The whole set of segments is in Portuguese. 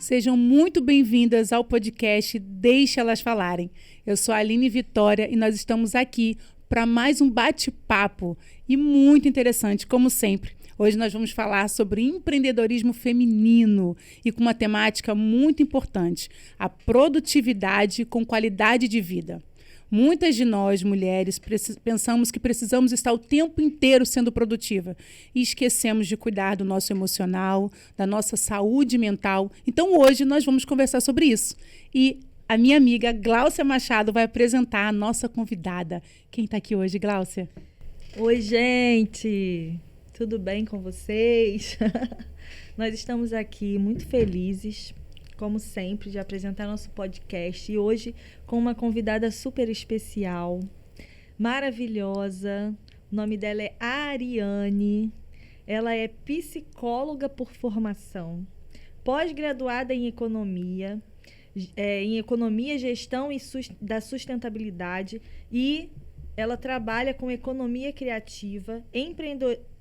Sejam muito bem-vindas ao podcast Deixa Elas Falarem. Eu sou a Aline Vitória e nós estamos aqui para mais um bate-papo e muito interessante, como sempre. Hoje nós vamos falar sobre empreendedorismo feminino e com uma temática muito importante, a produtividade com qualidade de vida. Muitas de nós, mulheres, pensamos que precisamos estar o tempo inteiro sendo produtiva e esquecemos de cuidar do nosso emocional, da nossa saúde mental. Então, hoje, nós vamos conversar sobre isso. E a minha amiga Gláucia Machado vai apresentar a nossa convidada. Quem está aqui hoje, Gláucia? Oi, gente! Tudo bem com vocês? Nós estamos aqui muito felizes, como sempre, de apresentar nosso podcast e hoje com uma convidada super especial, maravilhosa. O nome dela é Ariane. Ela é psicóloga por formação, pós-graduada em economia, gestão da sustentabilidade e ela trabalha com economia criativa,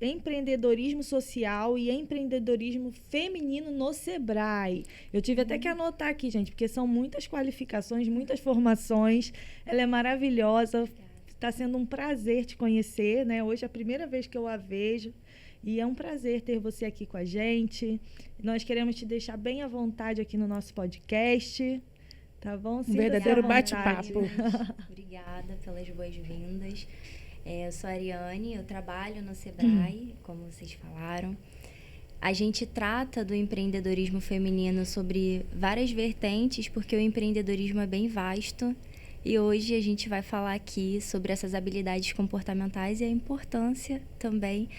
empreendedorismo social e empreendedorismo feminino no Sebrae. Eu tive até que anotar aqui, gente, porque são muitas qualificações, muitas formações. Ela é maravilhosa. Está sendo um prazer te conhecer, né? Hoje é a primeira vez que eu a vejo. E é um prazer ter você aqui com a gente. Nós queremos te deixar bem à vontade aqui no nosso podcast. Tá bom? Um verdadeiro bate-papo. Obrigada pelas boas-vindas. Eu sou a Ariane, eu trabalho no Sebrae, como vocês falaram. A gente trata do empreendedorismo feminino sobre várias vertentes, porque o empreendedorismo é bem vasto. E hoje a gente vai falar aqui sobre essas habilidades comportamentais e a importância também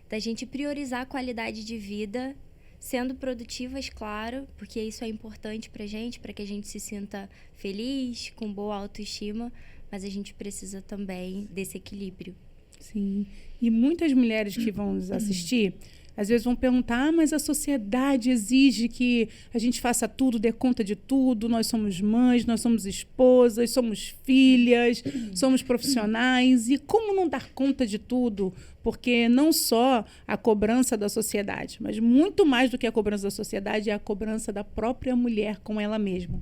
da gente priorizar a qualidade de vida, sendo produtivas, claro, porque isso é importante para que a gente se sinta feliz, com boa autoestima, mas a gente precisa também desse equilíbrio. Sim, e muitas mulheres que vão nos assistir, às vezes vão perguntar, mas a sociedade exige que a gente faça tudo, dê conta de tudo, nós somos mães, nós somos esposas, somos filhas, somos profissionais, e como não dar conta de tudo? Porque não só a cobrança da sociedade, mas muito mais do que a cobrança da sociedade é a cobrança da própria mulher com ela mesma.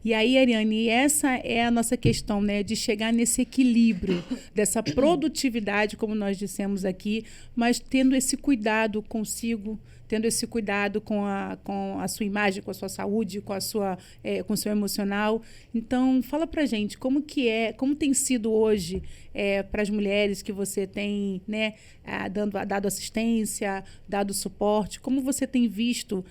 E aí, Ariane, essa é a nossa questão, né? De chegar nesse equilíbrio, dessa produtividade, como nós dissemos aqui, mas tendo esse cuidado consigo, tendo esse cuidado com a sua imagem, com a sua saúde, com o seu emocional. Então, fala pra gente, como tem sido hoje para as mulheres que você tem, né, dado assistência, dado suporte, como você tem visto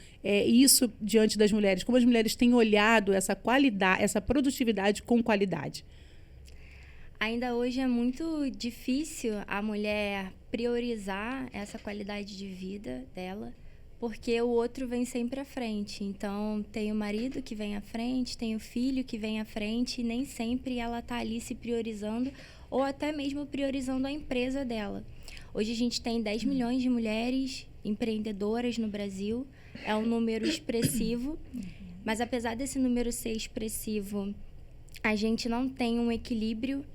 isso diante das mulheres, como as mulheres têm olhado essa qualidade, essa produtividade com qualidade? Ainda hoje é muito difícil a mulher priorizar essa qualidade de vida dela, porque o outro vem sempre à frente. Então, tem o marido que vem à frente, tem o filho que vem à frente, e nem sempre ela está ali se priorizando ou até mesmo priorizando a empresa dela. Hoje a gente tem 10 milhões de mulheres empreendedoras no Brasil, é um número expressivo, mas apesar desse número ser expressivo, a gente não tem um equilíbrio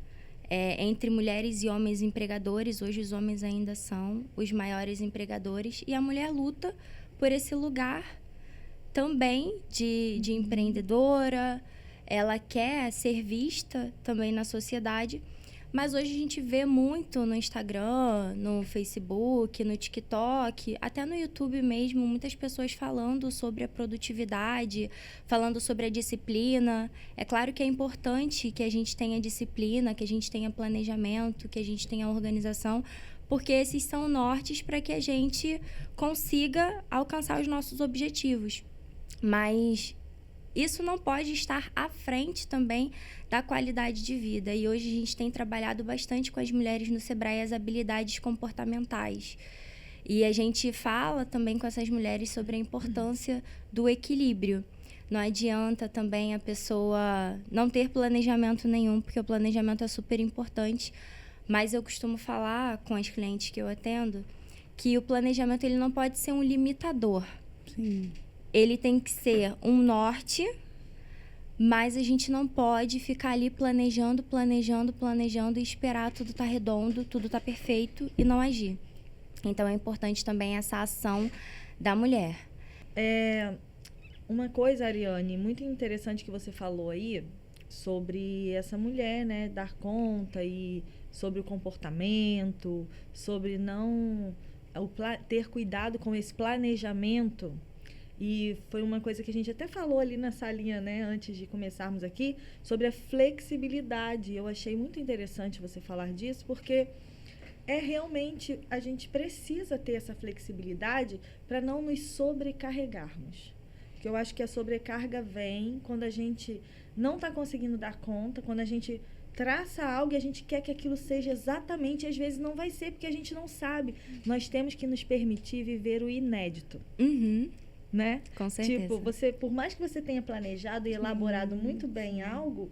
entre mulheres e homens empregadores. Hoje os homens ainda são os maiores empregadores e a mulher luta por esse lugar também de empreendedora. Ela quer ser vista também na sociedade, mas hoje a gente vê muito no Instagram, no Facebook, no TikTok, até no YouTube mesmo, muitas pessoas falando sobre a produtividade, falando sobre a disciplina. É claro que é importante que a gente tenha disciplina, que a gente tenha planejamento, que a gente tenha organização, porque esses são nortes para que a gente consiga alcançar os nossos objetivos. Mas isso não pode estar à frente também da qualidade de vida. E hoje a gente tem trabalhado bastante com as mulheres no Sebrae as habilidades comportamentais. E a gente fala também com essas mulheres sobre a importância do equilíbrio. Não adianta também a pessoa não ter planejamento nenhum, porque o planejamento é super importante. Mas eu costumo falar com as clientes que eu atendo que o planejamento ele não pode ser um limitador. Sim. Ele tem que ser um norte, mas a gente não pode ficar ali planejando e esperar tudo estar redondo, tudo estar perfeito e não agir. Então, é importante também essa ação da mulher. Uma coisa, Ariane, muito interessante que você falou aí sobre essa mulher, né, dar conta e sobre o comportamento, sobre ter cuidado com esse planejamento. E foi uma coisa que a gente até falou ali na salinha, né, antes de começarmos aqui, sobre a flexibilidade. Eu achei muito interessante você falar disso, porque realmente a gente precisa ter essa flexibilidade para não nos sobrecarregarmos. Porque eu acho que a sobrecarga vem quando a gente não está conseguindo dar conta, quando a gente traça algo e a gente quer que aquilo seja exatamente, e às vezes não vai ser, porque a gente não sabe. Nós temos que nos permitir viver o inédito. Né? Com certeza. Tipo, por mais que você tenha planejado e elaborado muito bem algo,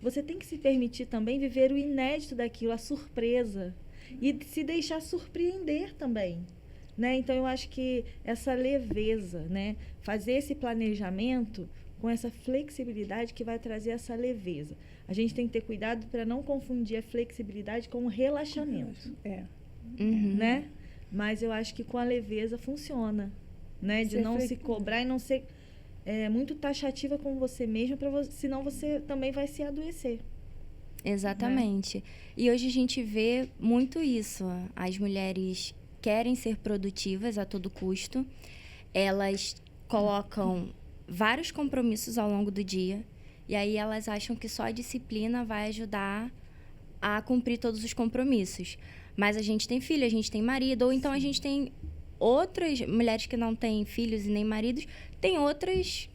você tem que se permitir também viver o inédito daquilo, a surpresa. E se deixar surpreender também. Né? Então, eu acho que essa leveza, né? Fazer esse planejamento com essa flexibilidade que vai trazer essa leveza. A gente tem que ter cuidado para não confundir a flexibilidade com o relaxamento. Né? Mas eu acho que com a leveza funciona. Né? De não se cobrar e não ser muito taxativa com você mesmo, senão você também vai se adoecer. Exatamente. Né? E hoje a gente vê muito isso. As mulheres querem ser produtivas a todo custo. Elas colocam vários compromissos ao longo do dia. E aí elas acham que só a disciplina vai ajudar a cumprir todos os compromissos. Mas a gente tem filho, a gente tem marido, ou então a gente tem outras mulheres que não têm filhos e nem maridos, tem outras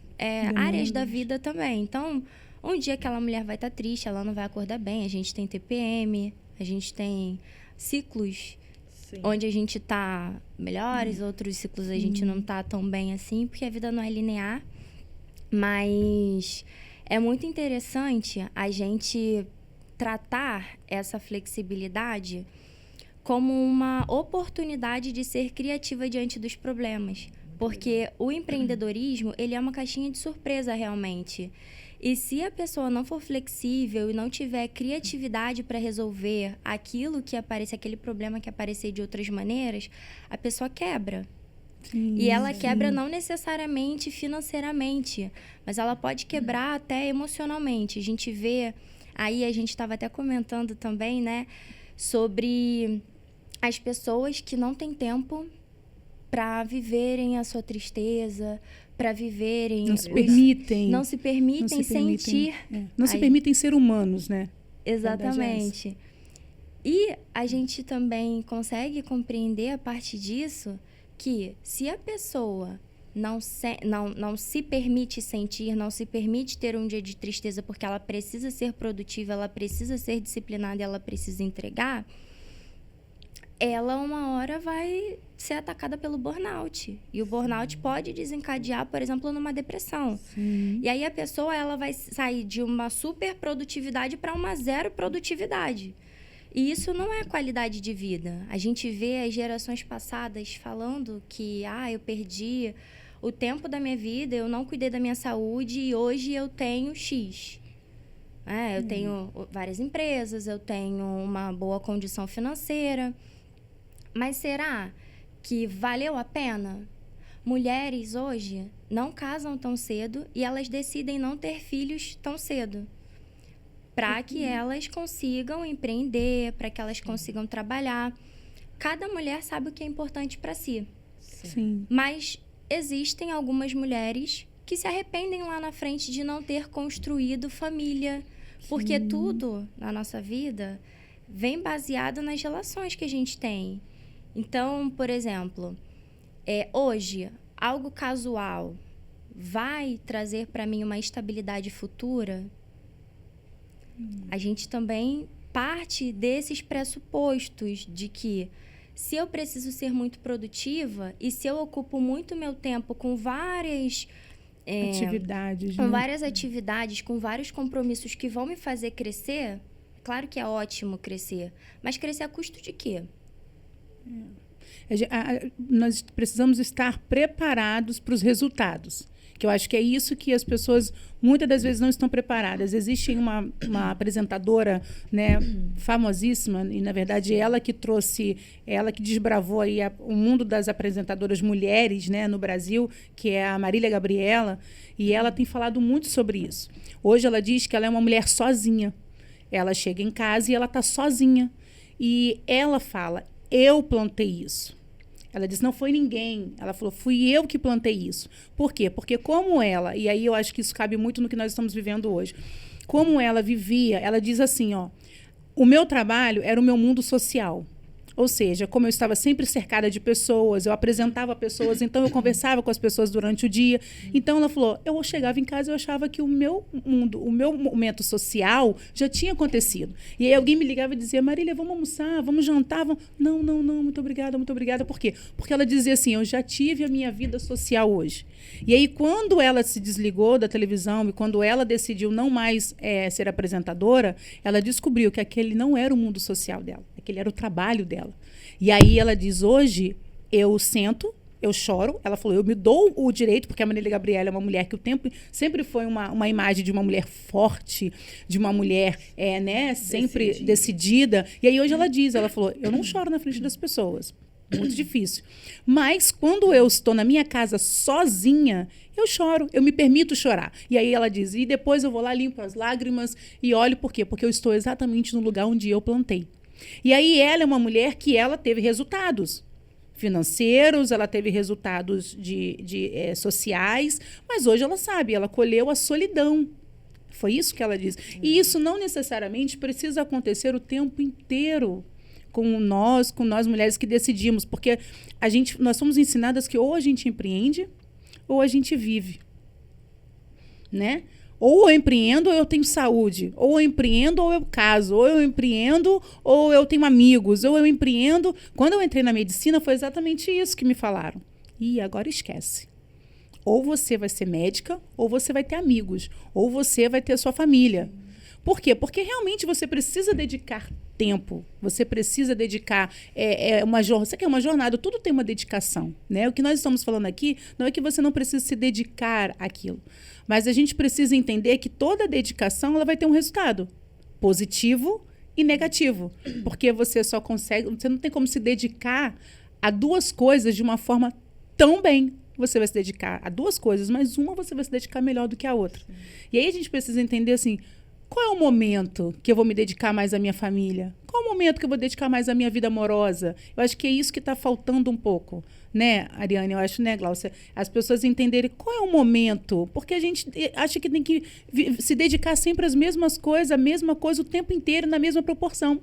áreas da vida também. Então, um dia aquela mulher vai estar triste, ela não vai acordar bem. A gente tem TPM, a gente tem ciclos onde a gente está melhores, outros ciclos a gente não está tão bem assim, porque a vida não é linear. Mas é muito interessante a gente tratar essa flexibilidade como uma oportunidade de ser criativa diante dos problemas. Porque o empreendedorismo, ele é uma caixinha de surpresa realmente. E se a pessoa não for flexível e não tiver criatividade para resolver aquilo que aparece, aquele problema que aparecer de outras maneiras, a pessoa quebra. E ela quebra não necessariamente financeiramente, mas ela pode quebrar até emocionalmente. A gente vê, aí a gente estava até comentando também, né, sobre as pessoas que não têm tempo para viverem a sua tristeza, para viverem... Não se permitem. Não se permitem sentir. Não se permitem ser humanos, né? Exatamente. E a gente também consegue compreender a partir disso que se a pessoa não se permite sentir, não se permite ter um dia de tristeza porque ela precisa ser produtiva, ela precisa ser disciplinada, ela precisa entregar, ela uma hora vai ser atacada pelo burnout. E o burnout pode desencadear, por exemplo, numa depressão. E aí a pessoa ela vai sair de uma super produtividade para uma zero produtividade. E isso não é qualidade de vida. A gente vê as gerações passadas falando que eu perdi o tempo da minha vida, eu não cuidei da minha saúde e hoje eu tenho X. Eu tenho várias empresas, eu tenho uma boa condição financeira. Mas será que valeu a pena? Mulheres hoje não casam tão cedo e elas decidem não ter filhos tão cedo. Para que elas consigam empreender, para que elas consigam trabalhar. Cada mulher sabe o que é importante para si. Sim. Mas existem algumas mulheres que se arrependem lá na frente de não ter construído família. Porque tudo na nossa vida vem baseado nas relações que a gente tem. Então, por exemplo, hoje, algo casual vai trazer para mim uma estabilidade futura? A gente também parte desses pressupostos de que se eu preciso ser muito produtiva e se eu ocupo muito meu tempo com várias atividades, com várias atividades, com vários compromissos que vão me fazer crescer, claro que é ótimo crescer, mas crescer a custo de quê? Nós precisamos estar preparados para os resultados. Que eu acho que é isso que as pessoas muitas das vezes não estão preparadas. Existe uma apresentadora, né, famosíssima, e na verdade ela que desbravou aí o mundo das apresentadoras mulheres, né, no Brasil, que é a Marília Gabriela, e ela tem falado muito sobre isso. Hoje ela diz que ela é uma mulher sozinha. Ela chega em casa e ela está sozinha. E ela fala, eu plantei isso. Ela disse, não foi ninguém. Ela falou, fui eu que plantei isso. Por quê? Porque como ela, e aí eu acho que isso cabe muito no que nós estamos vivendo hoje, como ela vivia, ela diz assim, ó, o meu trabalho era o meu mundo social. Ou seja, como eu estava sempre cercada de pessoas, eu apresentava pessoas, então eu conversava com as pessoas durante o dia. Então ela falou, eu chegava em casa e eu achava que o meu mundo, o meu momento social já tinha acontecido. E aí alguém me ligava e dizia, Marília, vamos almoçar, vamos jantar? Não, muito obrigada, muito obrigada. Por quê? Porque ela dizia assim, eu já tive a minha vida social hoje. E aí quando ela se desligou da televisão e quando ela decidiu não mais ser apresentadora, ela descobriu que aquele não era o mundo social dela, aquele era o trabalho dela. E aí ela diz, hoje eu sento, eu choro. Ela falou, eu me dou o direito, porque a Marília Gabriela é uma mulher que o tempo sempre foi uma imagem de uma mulher forte, de uma mulher né, sempre decidida. E aí hoje ela diz, ela falou, eu não choro na frente das pessoas. Muito difícil. Mas quando eu estou na minha casa sozinha, eu choro, eu me permito chorar. E aí ela diz, e depois eu vou lá, limpo as lágrimas e olho por quê? Porque eu estou exatamente no lugar onde eu plantei. E aí ela é uma mulher que ela teve resultados financeiros, ela teve resultados sociais, mas hoje ela sabe, ela colheu a solidão. Foi isso que ela diz. E isso não necessariamente precisa acontecer o tempo inteiro com nós mulheres que decidimos, porque nós somos ensinadas que ou a gente empreende ou a gente vive, né? Ou eu empreendo ou eu tenho saúde, ou eu empreendo ou eu caso, ou eu empreendo ou eu tenho amigos, ou eu empreendo. Quando eu entrei na medicina foi exatamente isso que me falaram. E agora esquece. Ou você vai ser médica, ou você vai ter amigos, ou você vai ter sua família. Por quê? Porque realmente você precisa dedicar tempo, você precisa dedicar você quer uma jornada, tudo tem uma dedicação, né? O que nós estamos falando aqui não é que você não precisa se dedicar àquilo, mas a gente precisa entender que toda dedicação ela vai ter um resultado positivo e negativo, porque você não tem como se dedicar a duas coisas de uma forma tão bem. Você vai se dedicar a duas coisas, mas uma você vai se dedicar melhor do que a outra. E aí a gente precisa entender assim, qual é o momento que eu vou me dedicar mais à minha família? Qual é o momento que eu vou dedicar mais à minha vida amorosa? Eu acho que é isso que está faltando um pouco, né, Ariane? Eu acho, né, Glaucia? As pessoas entenderem qual é o momento, porque a gente acha que tem que se dedicar sempre às mesmas coisas, a mesma coisa o tempo inteiro, na mesma proporção.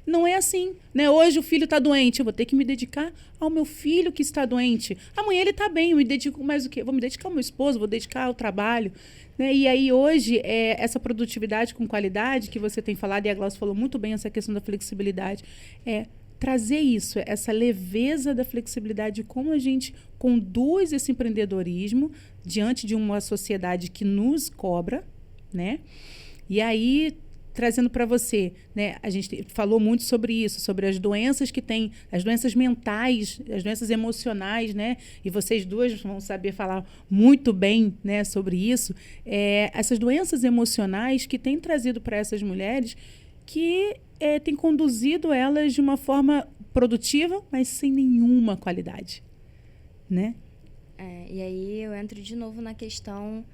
Não é assim, né? Hoje o filho está doente, eu vou ter que me dedicar ao meu filho que está doente. Amanhã ele está bem, eu me dedico mais o quê? Vou me dedicar ao meu esposo, vou dedicar ao trabalho. Né? E aí hoje, essa produtividade com qualidade que você tem falado, e a Glaucia falou muito bem essa questão da flexibilidade, trazer isso, essa leveza da flexibilidade, como a gente conduz esse empreendedorismo diante de uma sociedade que nos cobra, né? E aí, trazendo para você, né? A gente falou muito sobre isso, sobre as doenças que tem, as doenças mentais, as doenças emocionais, né? E vocês duas vão saber falar muito bem, né, sobre isso. Essas doenças emocionais que têm trazido para essas mulheres que tem conduzido elas de uma forma produtiva, mas sem nenhuma qualidade, né? E aí eu entro de novo na questão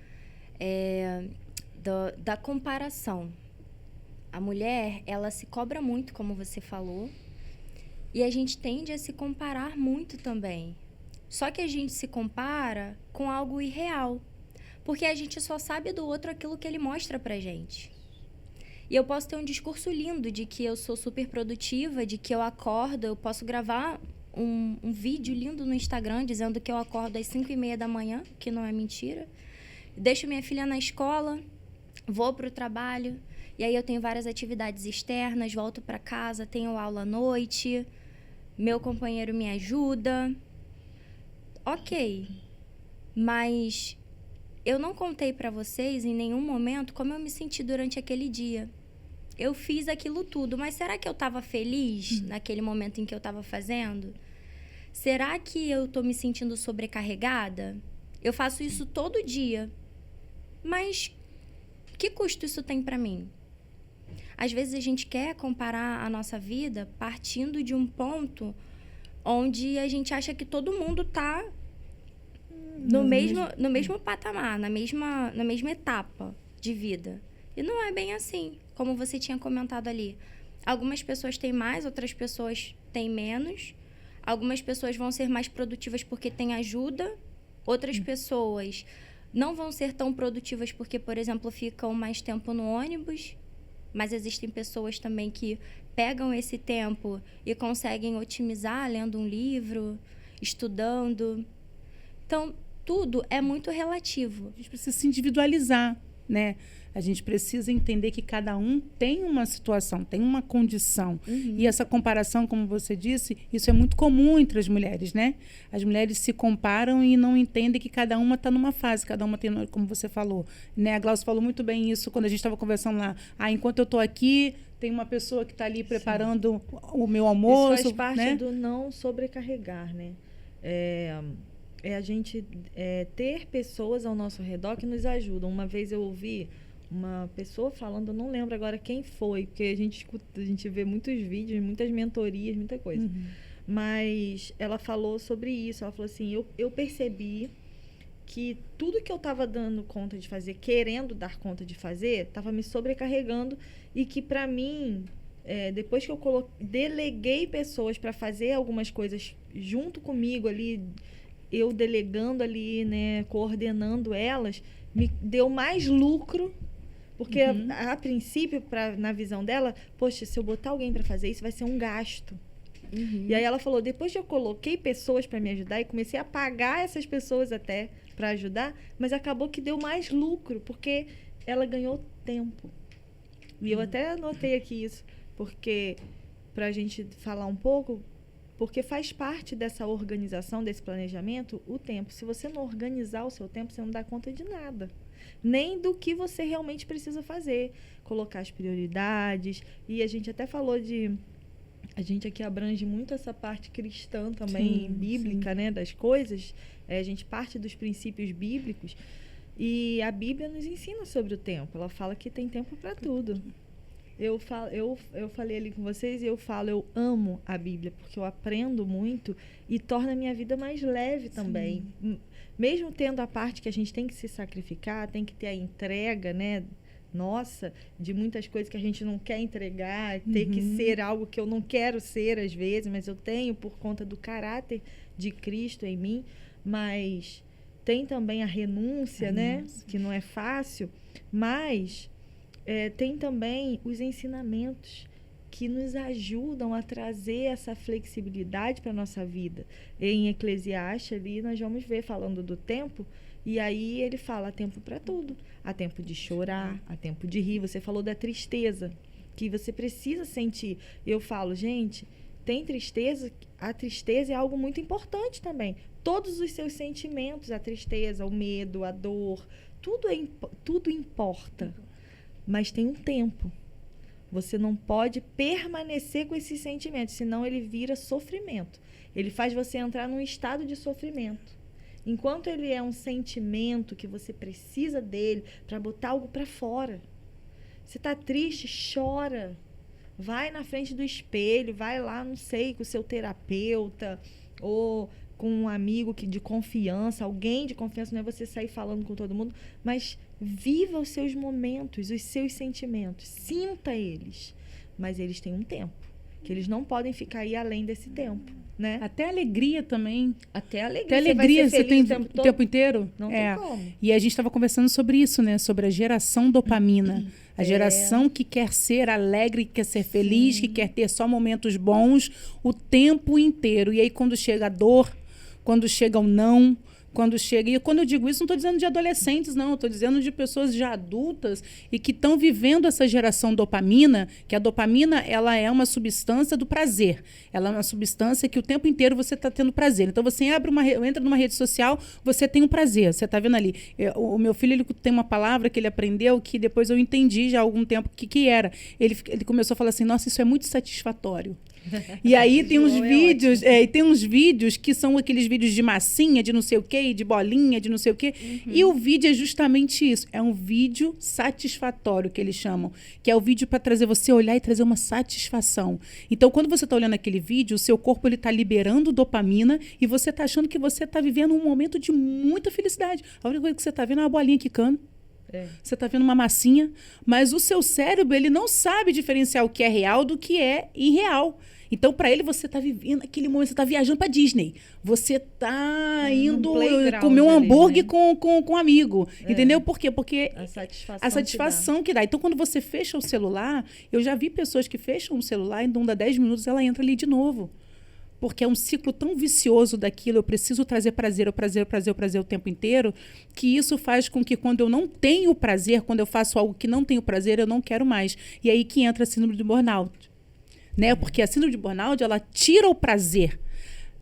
da comparação. A mulher, ela se cobra muito, como você falou, e a gente tende a se comparar muito também. Só que a gente se compara com algo irreal, porque a gente só sabe do outro aquilo que ele mostra pra gente. E eu posso ter um discurso lindo de que eu sou super produtiva, de que eu acordo, eu posso gravar um vídeo lindo no Instagram dizendo que eu acordo às 5h30 da manhã, que não é mentira. Deixo minha filha na escola, vou pro trabalho. E aí eu tenho várias atividades externas, volto para casa, tenho aula à noite, meu companheiro me ajuda. Ok, mas eu não contei para vocês em nenhum momento como eu me senti durante aquele dia. Eu fiz aquilo tudo, mas será que eu estava feliz naquele momento em que eu estava fazendo? Será que eu estou me sentindo sobrecarregada? Eu faço isso todo dia. Mas que custo isso tem para mim? Às vezes a gente quer comparar a nossa vida partindo de um ponto onde a gente acha que todo mundo está no mesmo patamar, na mesma etapa de vida. E não é bem assim, como você tinha comentado ali. Algumas pessoas têm mais, outras pessoas têm menos. Algumas pessoas vão ser mais produtivas porque têm ajuda. Outras pessoas não vão ser tão produtivas porque, por exemplo, ficam mais tempo no ônibus. Mas existem pessoas também que pegam esse tempo e conseguem otimizar lendo um livro, estudando. Então, tudo é muito relativo. A gente precisa se individualizar, né? A gente precisa entender que cada um tem uma situação, tem uma condição. E essa comparação, como você disse, isso é muito comum entre as mulheres, né? As mulheres se comparam e não entendem que cada uma está numa fase, cada uma tem, como você falou, né? A Glaucia falou muito bem isso quando a gente estava conversando lá. Enquanto eu estou aqui, tem uma pessoa que está ali preparando o meu almoço. Isso faz parte, né? do não sobrecarregar, né? A gente ter pessoas ao nosso redor que nos ajudam. Uma vez eu ouvi uma pessoa falando, eu não lembro agora quem foi, porque a gente vê muitos vídeos, muitas mentorias, muita coisa. Mas ela falou sobre isso. Ela falou assim, eu percebi que tudo que eu estava dando conta de fazer, querendo dar conta de fazer, estava me sobrecarregando e que, para mim, depois que eu deleguei pessoas para fazer algumas coisas junto comigo ali, eu delegando ali, né, coordenando elas, me deu mais lucro. Porque, a princípio, na visão dela, poxa, se eu botar alguém para fazer isso, vai ser um gasto. E aí ela falou, depois que eu coloquei pessoas para me ajudar e comecei a pagar essas pessoas até para ajudar, mas acabou que deu mais lucro, porque ela ganhou tempo. E eu até anotei aqui isso, porque para a gente falar um pouco, porque faz parte dessa organização, desse planejamento, o tempo. Se você não organizar o seu tempo, você não dá conta de nada. Nem do que você realmente precisa fazer. Colocar as prioridades. E a gente até falou a gente aqui abrange muito essa parte cristã também, bíblica, né, das coisas. A gente parte dos princípios bíblicos. E a Bíblia nos ensina sobre o tempo. Ela fala que tem tempo para tudo. Eu falei ali com vocês e eu amo a Bíblia, porque eu aprendo muito e torna a minha vida mais leve também. Mesmo tendo a parte que a gente tem que se sacrificar, tem que ter a entrega, né, nossa, de muitas coisas que a gente não quer entregar, ter que ser algo que eu não quero ser às vezes, mas eu tenho por conta do caráter de Cristo em mim, mas tem também a renúncia, né, que não é fácil, mas tem também os ensinamentos que nos ajudam a trazer essa flexibilidade para a nossa vida. Em Eclesiastes, ali, nós vamos ver, falando do tempo, e aí ele fala, há tempo para tudo. Há tempo de chorar, há tempo de rir. Você falou da tristeza, que você precisa sentir. Eu falo, gente, tem tristeza, a tristeza é algo muito importante também. Todos os seus sentimentos, a tristeza, o medo, a dor, tudo importa. Mas tem um tempo. Você não pode permanecer com esses sentimentos, senão ele vira sofrimento. Ele faz você entrar num estado de sofrimento. Enquanto ele é um sentimento que você precisa dele para botar algo para fora. Você está triste, chora. Vai na frente do espelho, vai lá, não sei, com o seu terapeuta ou com um amigo de confiança, alguém de confiança, não é você sair falando com todo mundo, mas viva os seus momentos, os seus sentimentos, sinta eles, mas eles têm um tempo, que eles não podem ficar aí além desse tempo, né? Até alegria também. Até alegria. Até alegria você tem o tempo inteiro? Não tem como. E a gente estava conversando sobre isso, né? Sobre a geração dopamina. A geração que quer ser alegre, que quer ser feliz, que quer ter só momentos bons o tempo inteiro. E aí quando chega a dor, quando chega o não, quando chega... E quando eu digo isso, não estou dizendo de adolescentes, não. Estou dizendo de pessoas já adultas e que estão vivendo essa geração dopamina, que a dopamina ela é uma substância do prazer. Ela é uma substância que o tempo inteiro você está tendo prazer. Então, você entra numa rede social, você tem um prazer. Você está vendo ali. O meu filho ele tem uma palavra que ele aprendeu que depois eu entendi já há algum tempo o que era. Ele começou a falar assim, nossa, isso é muito satisfatório. E aí tem uns João é vídeos, e tem uns vídeos que são aqueles vídeos de massinha, de não sei o quê, de bolinha, de não sei o quê. E o vídeo é justamente isso. É um vídeo satisfatório, que eles chamam. Que é o vídeo para trazer você olhar e trazer uma satisfação. Então, quando você está olhando aquele vídeo, o seu corpo está liberando dopamina e você está achando que você está vivendo um momento de muita felicidade. A única coisa que você está vendo é uma bolinha quicando. Você está vendo uma massinha, mas o seu cérebro ele não sabe diferenciar o que é real do que é irreal. Então, para ele, você está vivendo aquele momento, você está viajando para Disney. Você está indo comer um hambúrguer com um amigo. Entendeu? Por quê? Porque a satisfação que dá. Então, quando você fecha o celular, eu já vi pessoas que fecham o celular e não dá 10 minutos, ela entra ali de novo. Porque é um ciclo tão vicioso daquilo, eu preciso trazer prazer o tempo inteiro, que isso faz com que quando eu não tenho prazer, quando eu faço algo que não tenho prazer, eu não quero mais. E aí que entra a síndrome de burnout. Né? Porque a síndrome de burnout, ela tira o prazer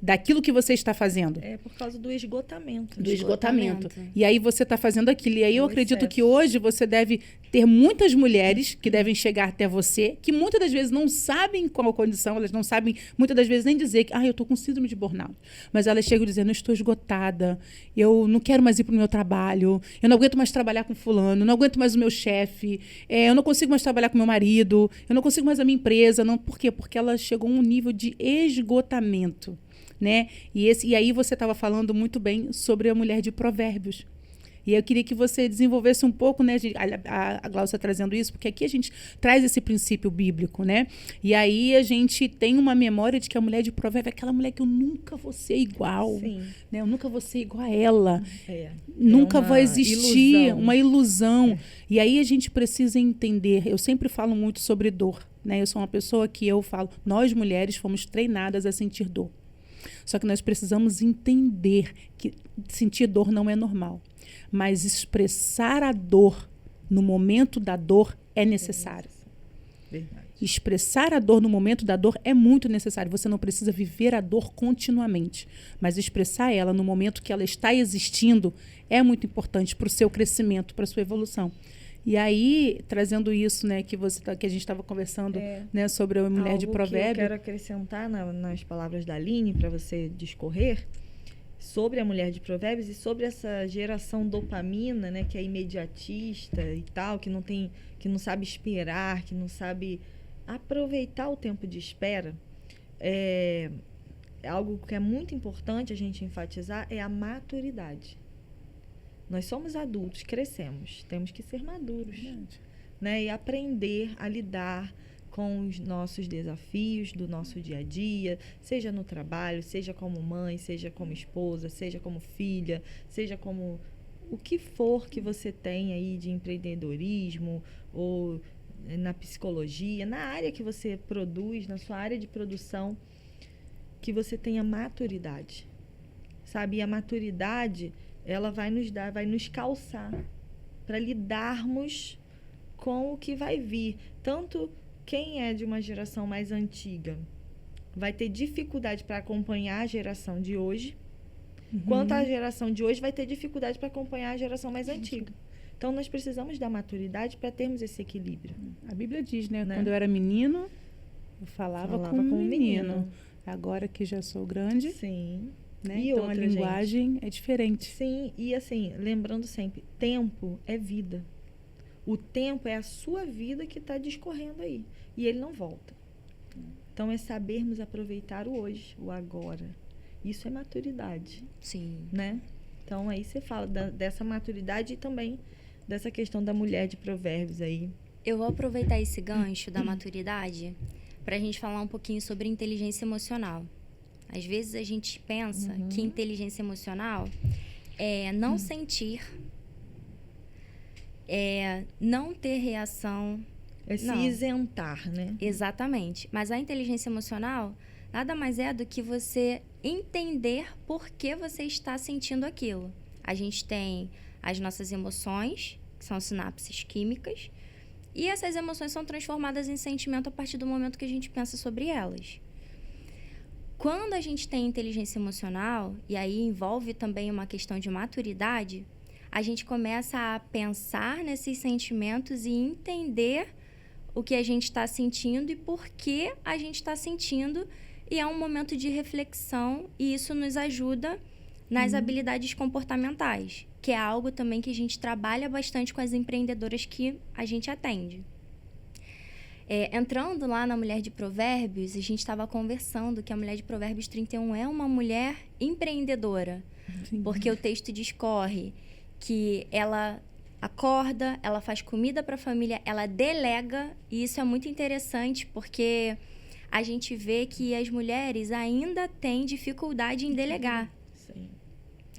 daquilo que você está fazendo. É por causa do esgotamento. Do esgotamento. E aí você está fazendo aquilo. E aí eu acredito excesso. que hoje você deve ter muitas mulheres que devem chegar até você, que muitas das vezes não sabem qual a condição, elas não sabem, muitas das vezes, nem dizer que eu estou com síndrome de burnout. Mas elas chegam dizendo, eu estou esgotada, eu não quero mais ir para o meu trabalho, eu não aguento mais trabalhar com fulano, eu não aguento mais o meu chefe, eu não consigo mais trabalhar com meu marido, eu não consigo mais a minha empresa. Não. Por quê? Porque ela chegou a um nível de esgotamento. Né? E aí você estava falando muito bem sobre a mulher de Provérbios. E eu queria que você desenvolvesse um pouco, né? A Glaucia trazendo isso, porque aqui a gente traz esse princípio bíblico, né? E aí a gente tem uma memória de que a mulher de Provérbios é aquela mulher que eu nunca vou ser igual. Sim. Né? Eu nunca vou ser igual a ela. É Nunca uma vai existir ilusão. uma ilusão. E aí a gente precisa entender. Eu sempre falo muito sobre dor. Né? Eu sou uma pessoa que eu falo, nós mulheres fomos treinadas a sentir dor. Só que nós precisamos entender que sentir dor não é normal. Mas expressar a dor no momento da dor é necessário. Verdade. Expressar a dor no momento da dor é muito necessário. Você não precisa viver a dor continuamente. Mas expressar ela no momento que ela está existindo é muito importante para o seu crescimento, para a sua evolução. E aí, trazendo isso, né, que a gente estava conversando, né, sobre a mulher de Provérbios. Que eu quero acrescentar nas palavras da Aline, para você discorrer, sobre a mulher de Provérbios e sobre essa geração dopamina, né, que é imediatista e tal, que não sabe esperar, que não sabe aproveitar o tempo de espera. Algo que é muito importante a gente enfatizar é a maturidade. Nós somos adultos, crescemos, temos que ser maduros, né? E aprender a lidar com os nossos desafios do nosso dia a dia, seja no trabalho, seja como mãe, seja como esposa, seja como filha, seja como o que for que você tem aí de empreendedorismo ou na psicologia, na área que você produz, na sua área de produção, que você tenha maturidade, sabe? E a maturidade, ela vai nos calçar para lidarmos com o que vai vir. Tanto quem é de uma geração mais antiga vai ter dificuldade para acompanhar a geração de hoje, quanto a geração de hoje vai ter dificuldade para acompanhar a geração mais antiga. Então, nós precisamos da maturidade para termos esse equilíbrio. A Bíblia diz, né? Quando eu era menino, eu falava como um menino. Agora que já sou grande... Sim. Né? Então, a linguagem é diferente. Sim, e assim, lembrando sempre, tempo é vida. O tempo é a sua vida que está discorrendo aí. E ele não volta. Então, é sabermos aproveitar o hoje, o agora. Isso é maturidade. Sim. Né? Então, aí você fala dessa maturidade e também dessa questão da mulher de Provérbios aí. Eu vou aproveitar esse gancho da maturidade para a gente falar um pouquinho sobre inteligência emocional. Às vezes a gente pensa que inteligência emocional é não sentir, é não ter reação. É se isentar, né? Exatamente. Mas a inteligência emocional nada mais é do que você entender por que você está sentindo aquilo. A gente tem as nossas emoções, que são sinapses químicas, e essas emoções são transformadas em sentimento a partir do momento que a gente pensa sobre elas. Quando a gente tem inteligência emocional, e aí envolve também uma questão de maturidade, a gente começa a pensar nesses sentimentos e entender o que a gente está sentindo e por que a gente está sentindo. E é um momento de reflexão e isso nos ajuda nas habilidades comportamentais, que é algo também que a gente trabalha bastante com as empreendedoras que a gente atende. Entrando lá na Mulher de Provérbios, a gente estava conversando que a Mulher de Provérbios 31 é uma mulher empreendedora. Sim. Porque o texto discorre que ela acorda, ela faz comida para a família, ela delega, e isso é muito interessante porque a gente vê que as mulheres ainda têm dificuldade em delegar. Sim.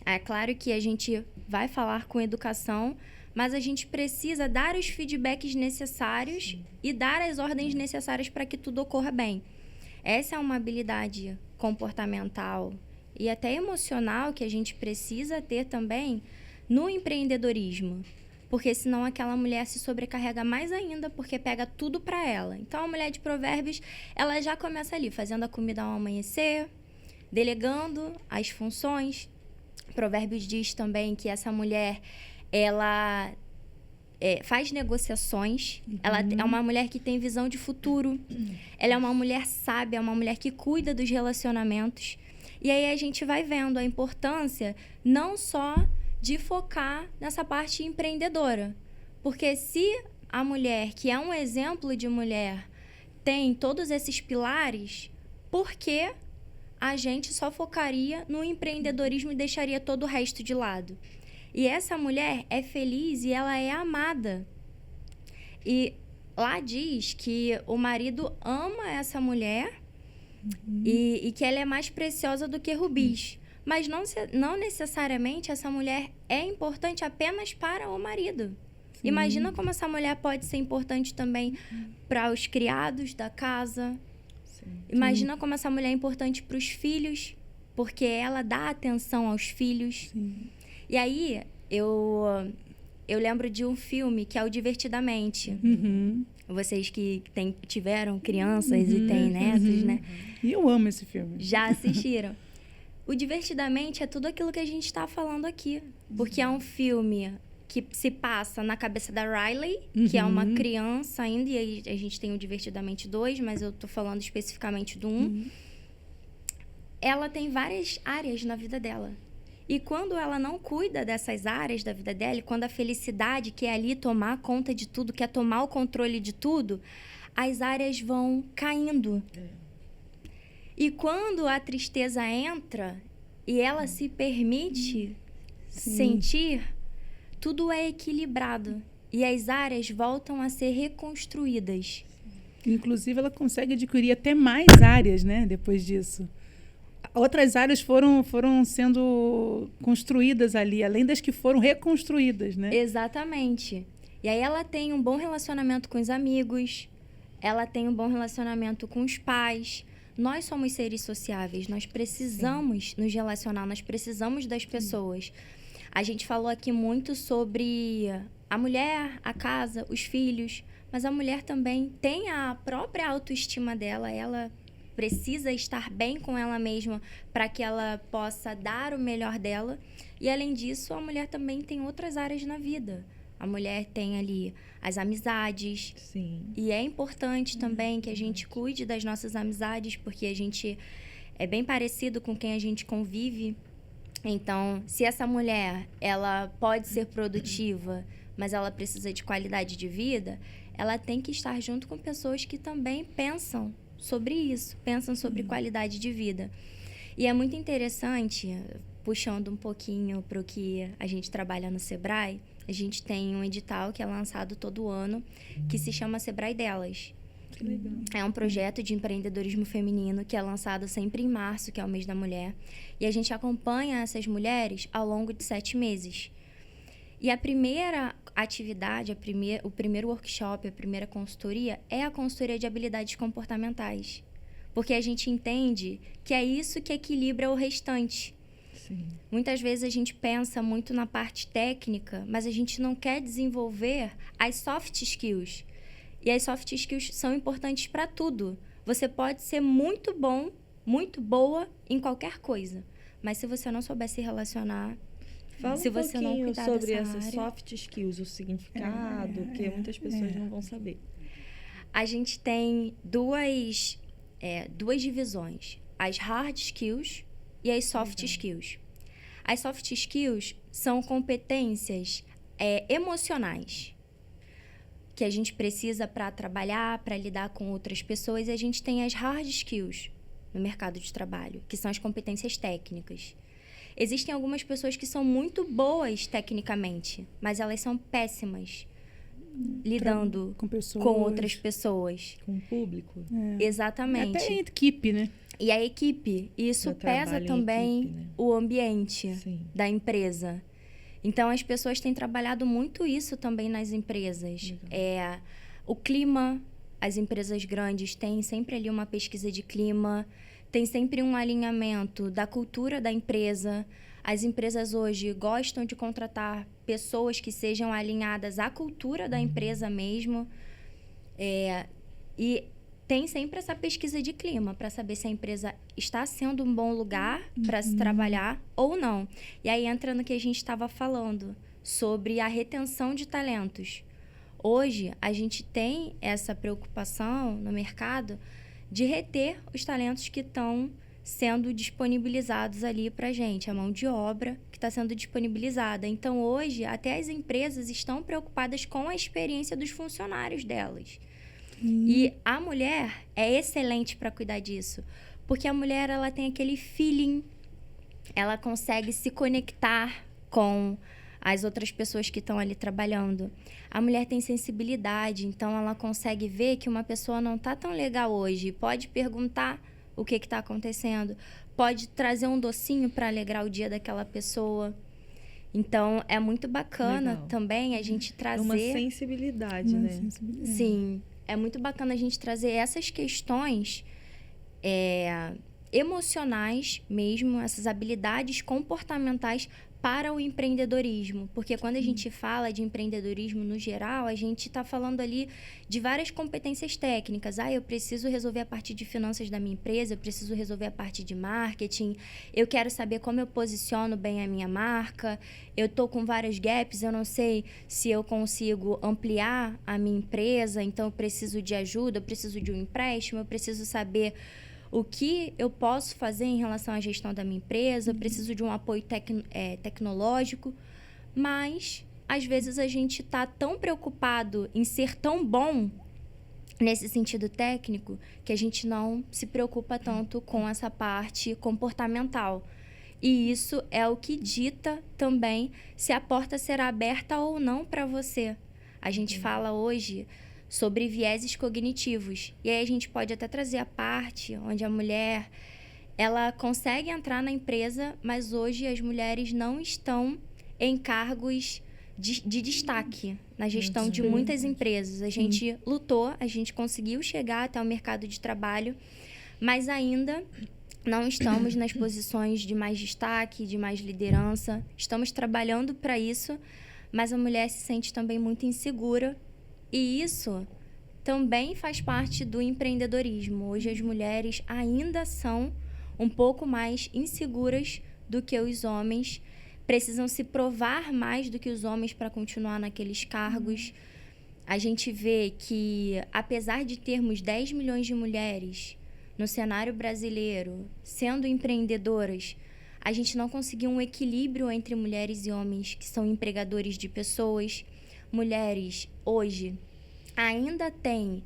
É claro que a gente vai falar com educação, mas a gente precisa dar os feedbacks necessários e dar as ordens necessárias para que tudo ocorra bem. Essa é uma habilidade comportamental e até emocional que a gente precisa ter também no empreendedorismo. Porque senão aquela mulher se sobrecarrega mais ainda, porque pega tudo para ela. Então, a Mulher de Provérbios, ela já começa ali, fazendo a comida ao amanhecer, delegando as funções. Provérbios diz também que essa mulher, ela faz negociações. Ela é uma mulher que tem visão de futuro. Ela é uma mulher sábia, é uma mulher que cuida dos relacionamentos. E aí a gente vai vendo a importância não só de focar nessa parte empreendedora. Porque se a mulher, que é um exemplo de mulher, tem todos esses pilares, por que a gente só focaria no empreendedorismo e deixaria todo o resto de lado? E essa mulher é feliz e ela é amada. E lá diz que o marido ama essa mulher e que ela é mais preciosa do que rubis. Mas não necessariamente essa mulher é importante apenas para o marido. Sim. Imagina como essa mulher pode ser importante também para os criados da casa. Sim. Imagina como essa mulher é importante para os filhos, porque ela dá atenção aos filhos. Sim. E aí, eu lembro de um filme que é o Divertidamente. Vocês que tiveram crianças e têm netos, né? E eu amo esse filme. Já assistiram. O Divertidamente é tudo aquilo que a gente está falando aqui. Porque é um filme que se passa na cabeça da Riley, que é uma criança ainda. E aí a gente tem o Divertidamente 2, mas eu tô falando especificamente do 1. Ela tem várias áreas na vida dela. E quando ela não cuida dessas áreas da vida dela, e quando a felicidade quer ali tomar conta de tudo, quer tomar o controle de tudo, as áreas vão caindo. E quando a tristeza entra e ela se permite sentir, tudo é equilibrado. E as áreas voltam a ser reconstruídas. Inclusive, ela consegue adquirir até mais áreas, né? Depois disso. Outras áreas foram sendo construídas ali, além das que foram reconstruídas, né? Exatamente. E aí ela tem um bom relacionamento com os amigos, ela tem um bom relacionamento com os pais. Nós somos seres sociáveis, nós precisamos nos relacionar, nós precisamos das pessoas. A gente falou aqui muito sobre a mulher, a casa, os filhos, mas a mulher também tem a própria autoestima dela, ela precisa estar bem com ela mesma para que ela possa dar o melhor dela. E, além disso, a mulher também tem outras áreas na vida. A mulher tem ali as amizades. Sim. E é importante também que a gente cuide das nossas amizades, porque a gente é bem parecido com quem a gente convive. Então, se essa mulher, ela pode ser produtiva, mas ela precisa de qualidade de vida, ela tem que estar junto com pessoas que também pensam sobre isso, pensam sobre qualidade de vida. E é muito interessante, puxando um pouquinho para o que a gente trabalha no Sebrae, a gente tem um edital que é lançado todo ano, que se chama Sebrae Delas. Que legal. É um projeto de empreendedorismo feminino que é lançado sempre em março, que é o mês da mulher. E a gente acompanha essas mulheres ao longo de 7 meses. E a primeira atividade, o primeiro workshop, a primeira consultoria é a consultoria de habilidades comportamentais. Porque a gente entende que é isso que equilibra o restante. Sim. Muitas vezes a gente pensa muito na parte técnica, mas a gente não quer desenvolver as soft skills. E as soft skills são importantes para tudo. Você pode ser muito bom, muito boa em qualquer coisa. Mas se você não souber se relacionar, Fala se um você não pouquinho cuidar sobre dessa essas área, soft skills, o significado, que muitas pessoas não vão saber. a gente tem duas divisões. As hard skills e as soft skills. As soft skills são competências emocionais que a gente precisa para trabalhar, para lidar com outras pessoas. E a gente tem as hard skills no mercado de trabalho, que são as competências técnicas. Existem algumas pessoas que são muito boas tecnicamente, mas elas são péssimas lidando com outras pessoas. Com o público. Exatamente. Até a equipe, né? E a equipe, isso pesa também equipe, né? o ambiente Sim. da empresa. Então, as pessoas têm trabalhado muito isso também nas empresas. O clima, as empresas grandes têm sempre ali uma pesquisa de clima, tem sempre um alinhamento da cultura da empresa. As empresas hoje gostam de contratar pessoas que sejam alinhadas à cultura da empresa mesmo. E tem sempre essa pesquisa de clima para saber se a empresa está sendo um bom lugar para se trabalhar ou não. E aí entra no que a gente estava falando sobre a retenção de talentos. Hoje, a gente tem essa preocupação no mercado de reter os talentos que estão sendo disponibilizados ali para a gente, a mão de obra que está sendo disponibilizada. Então, hoje, até as empresas estão preocupadas com a experiência dos funcionários delas. E a mulher é excelente para cuidar disso, porque a mulher ela tem aquele feeling, ela consegue se conectar com as outras pessoas que estão ali trabalhando. A mulher tem sensibilidade, então ela consegue ver que uma pessoa não está tão legal hoje, pode perguntar o que está acontecendo, pode trazer um docinho para alegrar o dia daquela pessoa. Então, é muito bacana também a gente trazer... É uma sensibilidade, né? Sim, é muito bacana a gente trazer essas questões emocionais mesmo, essas habilidades comportamentais para o empreendedorismo. Porque quando a gente fala de empreendedorismo no geral, a gente está falando ali de várias competências técnicas. Eu preciso resolver a parte de finanças da minha empresa, eu preciso resolver a parte de marketing, eu quero saber como eu posiciono bem a minha marca, eu estou com vários gaps, eu não sei se eu consigo ampliar a minha empresa, então eu preciso de ajuda, eu preciso de um empréstimo, eu preciso saber o que eu posso fazer em relação à gestão da minha empresa, eu preciso de um apoio tecnológico, mas às vezes a gente está tão preocupado em ser tão bom nesse sentido técnico que a gente não se preocupa tanto com essa parte comportamental. E isso é o que dita também se a porta será aberta ou não para você. A gente fala hoje sobre vieses cognitivos. E aí a gente pode até trazer a parte onde a mulher ela consegue entrar na empresa, mas hoje as mulheres não estão em cargos de destaque na gestão de muitas empresas. A gente lutou, a gente conseguiu chegar até o mercado de trabalho, mas ainda não estamos nas posições de mais destaque, de mais liderança. Estamos trabalhando para isso, mas a mulher se sente também muito insegura. E isso também faz parte do empreendedorismo. Hoje as mulheres ainda são um pouco mais inseguras do que os homens, precisam se provar mais do que os homens para continuar naqueles cargos. A gente vê que, apesar de termos 10 milhões de mulheres no cenário brasileiro sendo empreendedoras, a gente não conseguiu um equilíbrio entre mulheres e homens que são empregadores de pessoas. Mulheres, hoje, ainda têm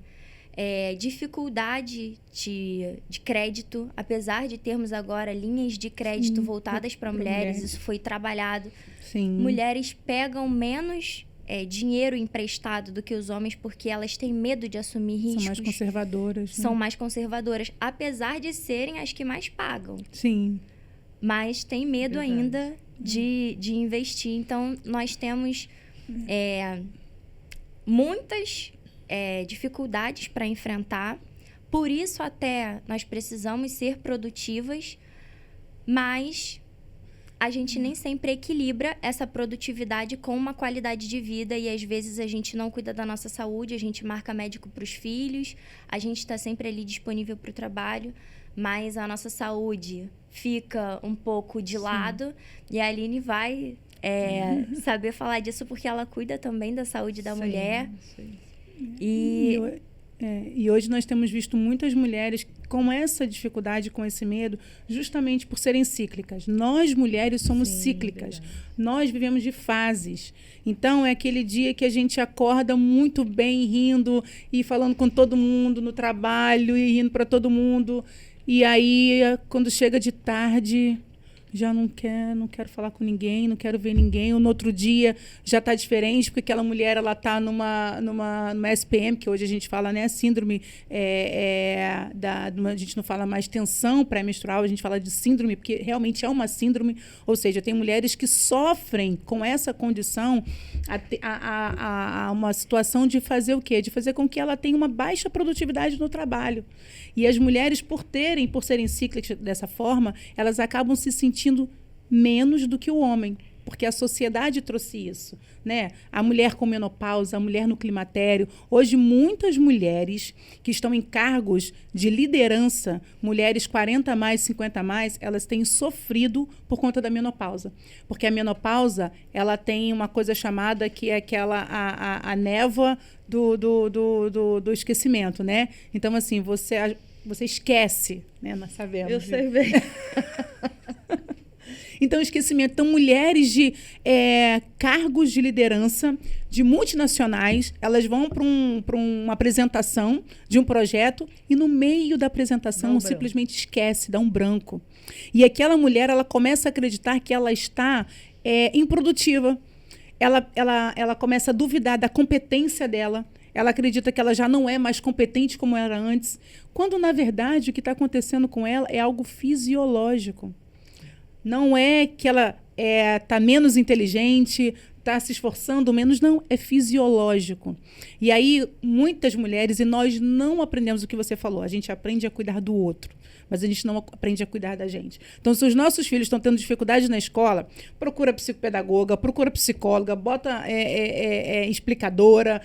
dificuldade de crédito, apesar de termos agora linhas de crédito voltadas para mulheres, isso foi trabalhado. Sim. Mulheres pegam menos dinheiro emprestado do que os homens porque elas têm medo de assumir riscos. São mais conservadoras. São mais conservadoras, apesar de serem as que mais pagam. Sim. Mas tem medo ainda de investir. Então, nós temos muitas dificuldades para enfrentar. Por isso, até nós precisamos ser produtivas, mas a gente nem sempre equilibra essa produtividade com uma qualidade de vida e, às vezes, a gente não cuida da nossa saúde, a gente marca médico para os filhos, a gente está sempre ali disponível para o trabalho, mas a nossa saúde fica um pouco de lado. E a Aline vai saber falar disso porque ela cuida também da saúde da mulher. Sim. E E hoje nós temos visto muitas mulheres com essa dificuldade, com esse medo, justamente por serem cíclicas. Nós, mulheres, somos cíclicas. Verdade. Nós vivemos de fases. Então, é aquele dia que a gente acorda muito bem, rindo e falando com todo mundo no trabalho e rindo para todo mundo. E aí, quando chega de tarde, já não quero falar com ninguém, não quero ver ninguém. Ou no outro dia já está diferente, porque aquela mulher ela está numa SPM, que hoje a gente fala, né, síndrome a gente não fala mais tensão pré-menstrual, a gente fala de síndrome, porque realmente é uma síndrome. Ou seja, tem mulheres que sofrem com essa condição a uma situação de fazer o quê? De fazer com que ela tenha uma baixa produtividade no trabalho. E as mulheres, por serem cíclicas dessa forma, elas acabam se sentindo menos do que o homem, porque a sociedade trouxe isso, né? A mulher com menopausa, a mulher no climatério. Hoje, muitas mulheres que estão em cargos de liderança, mulheres 40 a mais, 50 a mais, elas têm sofrido por conta da menopausa. Porque a menopausa, ela tem uma coisa chamada que é aquela a névoa do esquecimento, né? Então, assim, você esquece, né? Nós sabemos. Eu sei bem. Então, esquecimento. Então, mulheres de cargos de liderança, de multinacionais, elas vão para uma apresentação de um projeto e no meio da apresentação simplesmente esquece, dá um branco. E aquela mulher, ela começa a acreditar que ela está improdutiva. Ela começa a duvidar da competência dela. Ela acredita que ela já não é mais competente como era antes, quando, na verdade, o que está acontecendo com ela é algo fisiológico. Não é que ela está menos inteligente, está se esforçando menos, não, é fisiológico. E aí, muitas mulheres, e nós não aprendemos o que você falou, a gente aprende a cuidar do outro, mas a gente não aprende a cuidar da gente. Então, se os nossos filhos estão tendo dificuldade na escola, procura psicopedagoga, procura psicóloga, bota explicadora.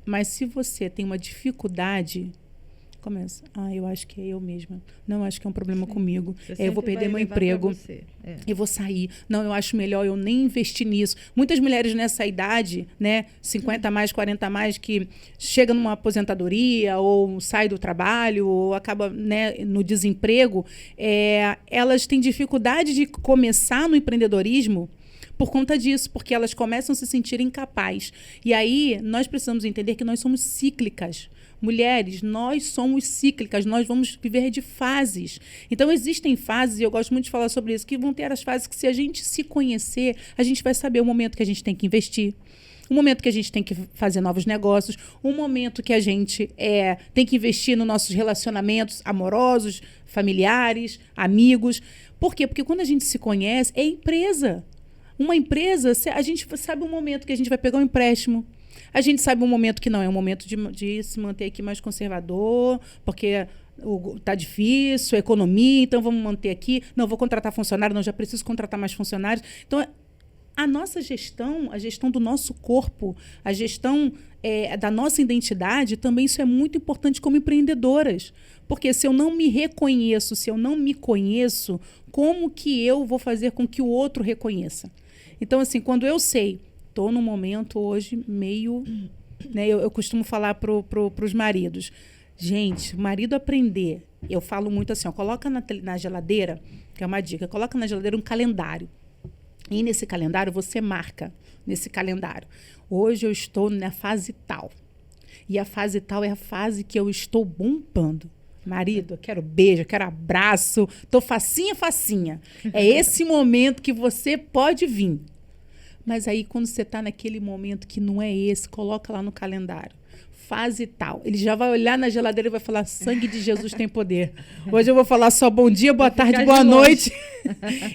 Mas se você tem uma dificuldade, começa. Eu acho que é eu mesma. Não, acho que é um problema comigo. Eu vou perder meu emprego. Eu vou sair. Não, eu acho melhor eu nem investir nisso. Muitas mulheres nessa idade, né, 50 a mais, 40 a mais, que chegam numa aposentadoria ou sai do trabalho ou acaba, né, no desemprego, elas têm dificuldade de começar no empreendedorismo por conta disso, porque elas começam a se sentir incapazes. E aí, nós precisamos entender que nós somos cíclicas. Mulheres, nós somos cíclicas, nós vamos viver de fases. Então, existem fases, e eu gosto muito de falar sobre isso, que vão ter as fases que, se a gente se conhecer, a gente vai saber o momento que a gente tem que investir, o momento que a gente tem que fazer novos negócios, o momento que a gente tem que investir nos nossos relacionamentos amorosos, familiares, amigos. Por quê? Porque quando a gente se conhece, é empresa. Uma empresa, a gente sabe o momento que a gente vai pegar um empréstimo. A gente sabe um momento que não, é um momento de se manter aqui mais conservador, porque está difícil, a economia, então vamos manter aqui. Não, vou contratar funcionário, não, já preciso contratar mais funcionários. Então, a nossa gestão, a gestão do nosso corpo, a gestão da nossa identidade, também isso é muito importante como empreendedoras. Porque se eu não me reconheço, se eu não me conheço, como que eu vou fazer com que o outro reconheça? Então, assim, quando eu sei, estou num momento hoje meio... Né, eu costumo falar para os maridos. Gente, o marido aprender, eu falo muito assim, coloca na geladeira, que é uma dica, coloca na geladeira um calendário. E nesse calendário você marca, nesse calendário. Hoje eu estou na fase tal. E a fase tal é a fase que eu estou bombando. Marido, eu quero beijo, eu quero abraço, tô facinha. É esse momento que você pode vir. Mas aí, quando você está naquele momento que não é esse, coloca lá no calendário. Fase tal. Ele já vai olhar na geladeira e vai falar: sangue de Jesus tem poder. Hoje eu vou falar só bom dia, boa tarde, boa noite.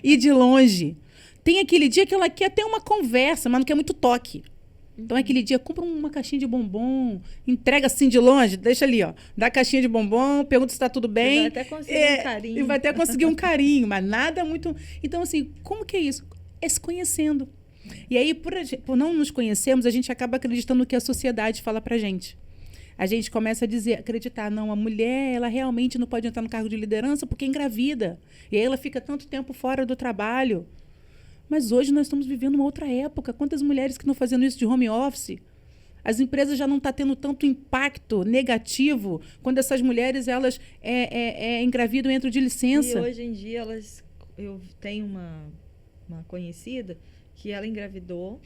E de longe. Tem aquele dia que ela quer ter uma conversa, mas não quer muito toque. Então, aquele dia, compra uma caixinha de bombom, entrega assim de longe, deixa ali, dá a caixinha de bombom, pergunta se está tudo bem. Vai até conseguir um carinho. E vai até conseguir um carinho, mas nada muito... Então, assim, como que é isso? É se conhecendo. E aí, por não nos conhecermos, a gente acaba acreditando no que a sociedade fala pra gente. A gente começa a acreditar, não, a mulher, ela realmente não pode entrar no cargo de liderança porque é engravida. E aí ela fica tanto tempo fora do trabalho. Mas hoje nós estamos vivendo uma outra época. Quantas mulheres que estão fazendo isso de home office? as empresas já não estão tendo tanto impacto negativo quando essas mulheres, elas engravidam e entram de licença. E hoje em dia, eu tenho uma conhecida que ela engravidou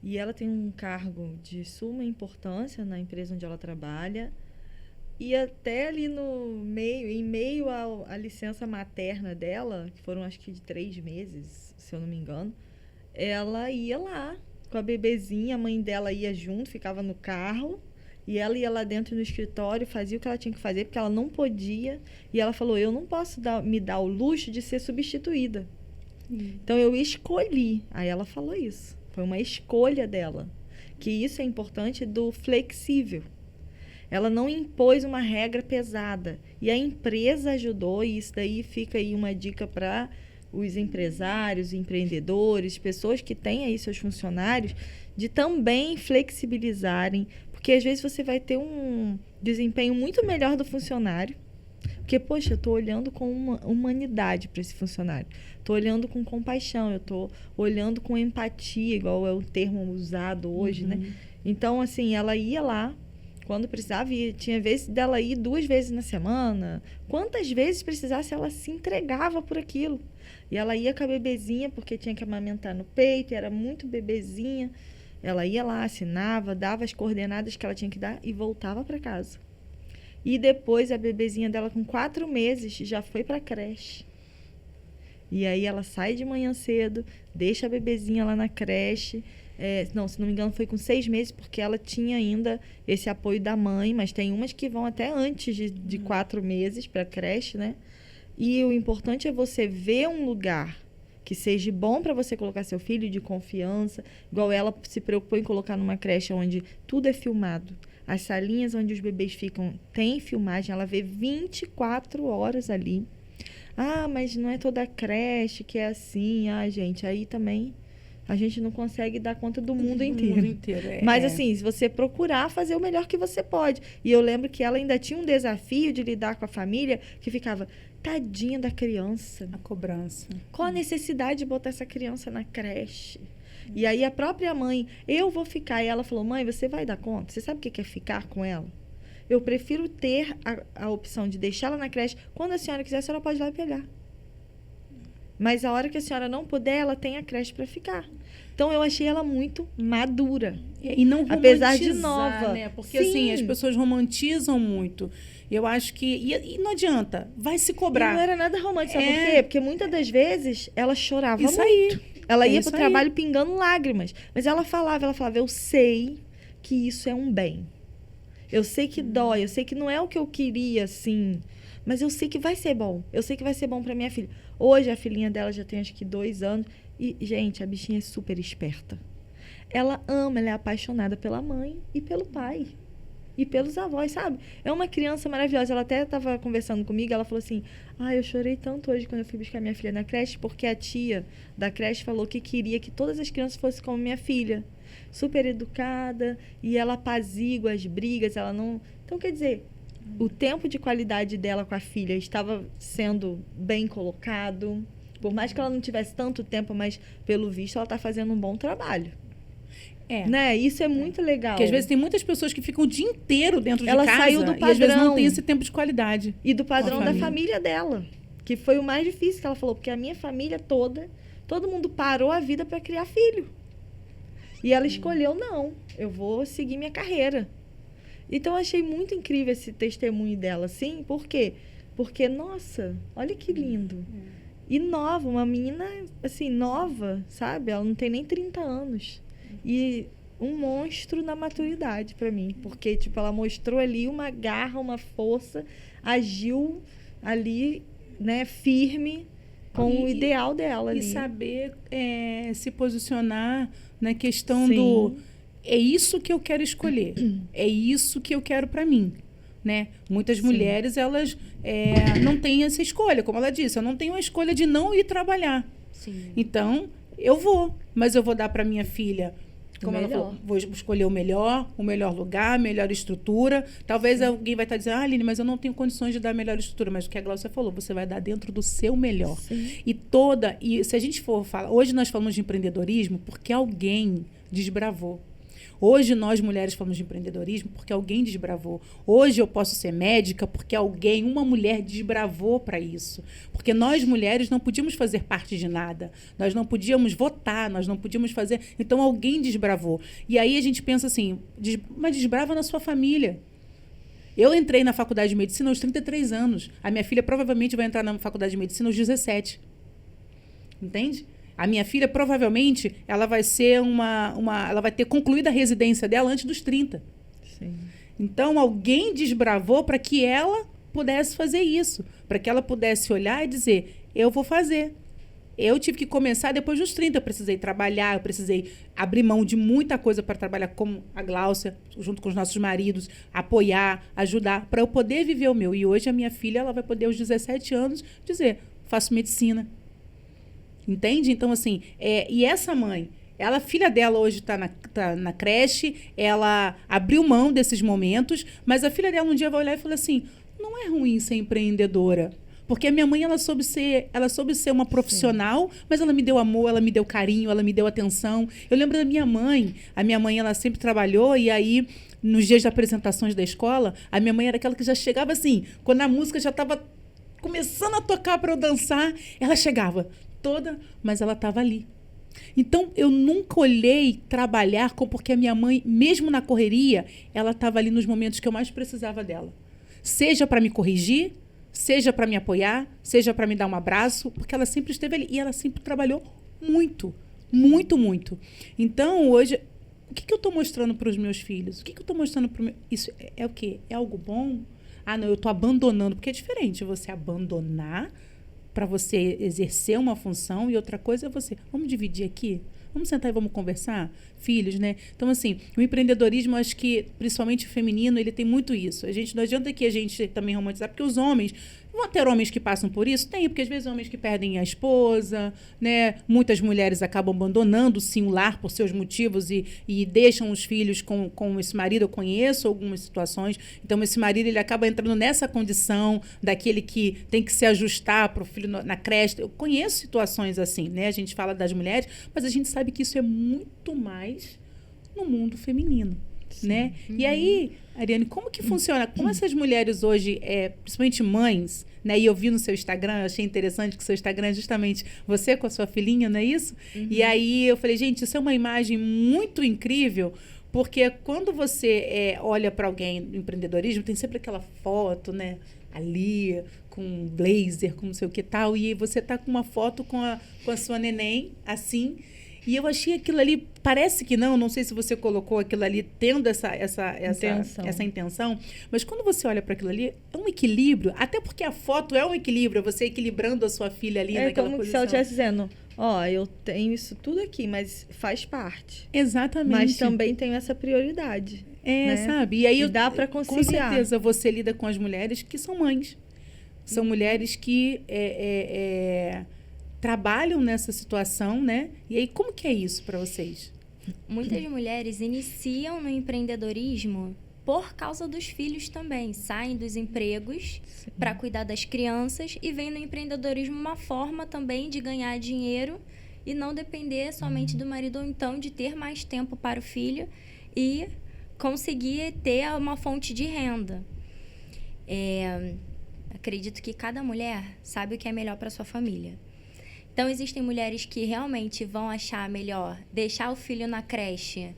e ela tem um cargo de suma importância na empresa onde ela trabalha. E até ali em meio à licença materna dela, que foram acho que de 3 meses, se eu não me engano, ela ia lá com a bebezinha, a mãe dela ia junto, ficava no carro, e ela ia lá dentro no escritório, fazia o que ela tinha que fazer, porque ela não podia. E ela falou, eu não posso me dar o luxo de ser substituída. Então, eu escolhi. Aí ela falou isso. Foi uma escolha dela. Que isso é importante do flexível. Ela não impôs uma regra pesada. E a empresa ajudou, e isso daí fica aí uma dica para os empresários, empreendedores, pessoas que têm aí seus funcionários, de também flexibilizarem, porque às vezes você vai ter um desempenho muito melhor do funcionário, porque, poxa, eu estou olhando com uma humanidade para esse funcionário, estou olhando com compaixão, eu estou olhando com empatia, igual é o termo usado hoje, né? Então, assim, ela ia lá, quando precisava, e tinha vezes dela ir 2 vezes na semana. Quantas vezes precisasse, ela se entregava por aquilo. E ela ia com a bebezinha, porque tinha que amamentar no peito, era muito bebezinha. Ela ia lá, assinava, dava as coordenadas que ela tinha que dar e voltava para casa. E depois a bebezinha dela, com 4 meses, já foi para a creche. E aí ela sai de manhã cedo, deixa a bebezinha lá na creche. Não, se não me engano, foi com 6 meses, porque ela tinha ainda esse apoio da mãe, mas tem umas que vão até antes de 4 meses para a creche, né? E o importante é você ver um lugar que seja bom para você colocar seu filho, de confiança, igual ela se preocupou em colocar numa creche onde tudo é filmado. As salinhas onde os bebês ficam tem filmagem, ela vê 24 horas ali. Ah, mas não é toda creche que é assim. Ah, gente, aí também a gente não consegue dar conta do mundo inteiro. Mas assim, se você procurar fazer o melhor que você pode. E eu lembro que ela ainda tinha um desafio de lidar com a família, que ficava, tadinha da criança. A cobrança. Qual a necessidade de botar essa criança na creche? E aí a própria mãe, eu vou ficar. E ela falou, mãe, você vai dar conta? Você sabe o que é ficar com ela? Eu prefiro ter a opção de deixá-la na creche. Quando a senhora quiser, a senhora pode ir lá pegar. Mas a hora que a senhora não puder, ela tem a creche para ficar. Então, eu achei ela muito madura. E não romantizar, apesar de nova. Né? Porque, assim, as pessoas romantizam muito. Eu acho que... E não adianta. Vai se cobrar. E não era nada romântico. Sabe por quê? Porque muitas das vezes, ela chorava isso muito. Aí. Ela ia pro trabalho pingando lágrimas. Mas ela falava, eu sei que isso é um bem. Eu sei que dói. Eu sei que não é o que eu queria, assim... Mas eu sei que vai ser bom. Eu sei que vai ser bom para minha filha. Hoje, a filhinha dela já tem, acho que 2 anos. E, gente, a bichinha é super esperta. Ela ama, ela é apaixonada pela mãe e pelo pai. E pelos avós, sabe? É uma criança maravilhosa. Ela até estava conversando comigo, ela falou assim, eu chorei tanto hoje quando eu fui buscar minha filha na creche, porque a tia da creche falou que queria que todas as crianças fossem como minha filha. Super educada, e ela apazigua as brigas, ela não... Então, quer dizer... O tempo de qualidade dela com a filha estava sendo bem colocado. Por mais que ela não tivesse tanto tempo, mas pelo visto ela está fazendo um bom trabalho. Né? Isso é muito legal. Porque às vezes tem muitas pessoas que ficam o dia inteiro dentro de casa. Ela saiu do padrão. E às vezes não tem esse tempo de qualidade. E do padrão da família dela. Que foi o mais difícil que ela falou. Porque a minha família toda, todo mundo parou a vida para criar filho. E ela escolheu, não, eu vou seguir minha carreira. Então, eu achei muito incrível esse testemunho dela, assim. Por quê? Porque, nossa, olha que lindo. E nova, uma menina, assim, nova, sabe? Ela não tem nem 30 anos. E um monstro na maturidade para mim. Porque, tipo, ela mostrou ali uma garra, uma força, agiu ali, né, firme com o ideal dela ali. E saber se posicionar na questão do... É isso que eu quero escolher. É isso que eu quero para mim, né? Muitas mulheres, elas não têm essa escolha. Como ela disse, eu não tenho a escolha de não ir trabalhar. Sim. Então, eu vou. Mas eu vou dar para minha filha, como ela falou, vou escolher o melhor lugar, a melhor estrutura. Talvez alguém vai estar dizendo, Aline, mas eu não tenho condições de dar a melhor estrutura. Mas o que a Glaucia falou, você vai dar dentro do seu melhor. Sim. E se a gente for falar... Hoje nós falamos de empreendedorismo porque alguém desbravou. Hoje nós mulheres falamos de empreendedorismo porque alguém desbravou. Hoje eu posso ser médica porque uma mulher desbravou para isso. Porque nós mulheres não podíamos fazer parte de nada. Nós não podíamos votar, nós não podíamos fazer... Então alguém desbravou. E aí a gente pensa assim, mas desbrava na sua família. Eu entrei na faculdade de medicina aos 33 anos. A minha filha provavelmente vai entrar na faculdade de medicina aos 17. Entende? A minha filha, provavelmente, ela vai ser ela vai ter concluído a residência dela antes dos 30. Sim. Então, alguém desbravou para que ela pudesse fazer isso. Para que ela pudesse olhar e dizer, eu vou fazer. Eu tive que começar depois dos 30. Eu precisei trabalhar, eu precisei abrir mão de muita coisa para trabalhar como a Gláucia, junto com os nossos maridos, apoiar, ajudar, para eu poder viver o meu. E hoje a minha filha, ela vai poder, aos 17 anos, dizer, faço medicina. Entende? Então, assim, e essa mãe, a filha dela hoje tá na creche, ela abriu mão desses momentos, mas a filha dela um dia vai olhar e falar assim, não é ruim ser empreendedora. Porque a minha mãe, ela soube ser uma profissional, sim, mas ela me deu amor, ela me deu carinho, ela me deu atenção. Eu lembro da minha mãe. A minha mãe, ela sempre trabalhou e aí, nos dias de apresentações da escola, a minha mãe era aquela que já chegava assim, quando a música já estava começando a tocar para eu dançar, ela chegava toda, mas ela estava ali. Então, eu nunca olhei trabalhar porque a minha mãe, mesmo na correria, ela estava ali nos momentos que eu mais precisava dela. Seja para me corrigir, seja para me apoiar, seja para me dar um abraço, porque ela sempre esteve ali e ela sempre trabalhou muito, muito, muito. Então, hoje, o que eu estou mostrando para os meus filhos? O que eu estou mostrando para isso é o quê? É algo bom? Ah, não, eu estou abandonando, porque é diferente você abandonar para você exercer uma função e outra coisa é você, vamos dividir aqui? Vamos sentar e vamos conversar? Filhos, né? Então, assim, o empreendedorismo, acho que, principalmente o feminino, ele tem muito isso. Não adianta que a gente também romantizar, porque os homens, vão ter homens que passam por isso? Tem, porque às vezes homens que perdem a esposa, né? Muitas mulheres acabam abandonando, sim, o lar por seus motivos e deixam os filhos com esse marido. Eu conheço algumas situações. Então, esse marido, ele acaba entrando nessa condição daquele que tem que se ajustar para o filho na creche. Eu conheço situações assim, né? A gente fala das mulheres, mas a gente sabe que isso é muito mais no mundo feminino. Sim. Né? Uhum. E aí, Ariane, como que funciona? Como essas mulheres hoje, principalmente mães, né? E eu vi no seu Instagram, eu achei interessante que o seu Instagram é justamente você com a sua filhinha, não é isso? Uhum. E aí eu falei, gente, isso é uma imagem muito incrível, porque quando você olha para alguém no empreendedorismo, tem sempre aquela foto, né? Ali, com um blazer, com não sei o que tal, e você tá com uma foto com a sua neném, assim. E eu achei aquilo ali, parece que não sei se você colocou aquilo ali tendo essa intenção, mas quando você olha para aquilo ali, é um equilíbrio, até porque a foto é um equilíbrio, você equilibrando a sua filha ali naquela posição. É como se ela estivesse dizendo, eu tenho isso tudo aqui, mas faz parte. Exatamente. Mas também tenho essa prioridade. Né? Sabe? E aí dá para conciliar. Com certeza você lida com as mulheres que são mães. São mulheres que trabalham nessa situação, né? E aí, como que é isso para vocês? Muitas mulheres iniciam no empreendedorismo por causa dos filhos também. Saem dos empregos para cuidar das crianças e vem no empreendedorismo uma forma também de ganhar dinheiro e não depender somente do marido, ou então de ter mais tempo para o filho e conseguir ter uma fonte de renda. Acredito que cada mulher sabe o que é melhor para sua família. Então, existem mulheres que realmente vão achar melhor deixar o filho na creche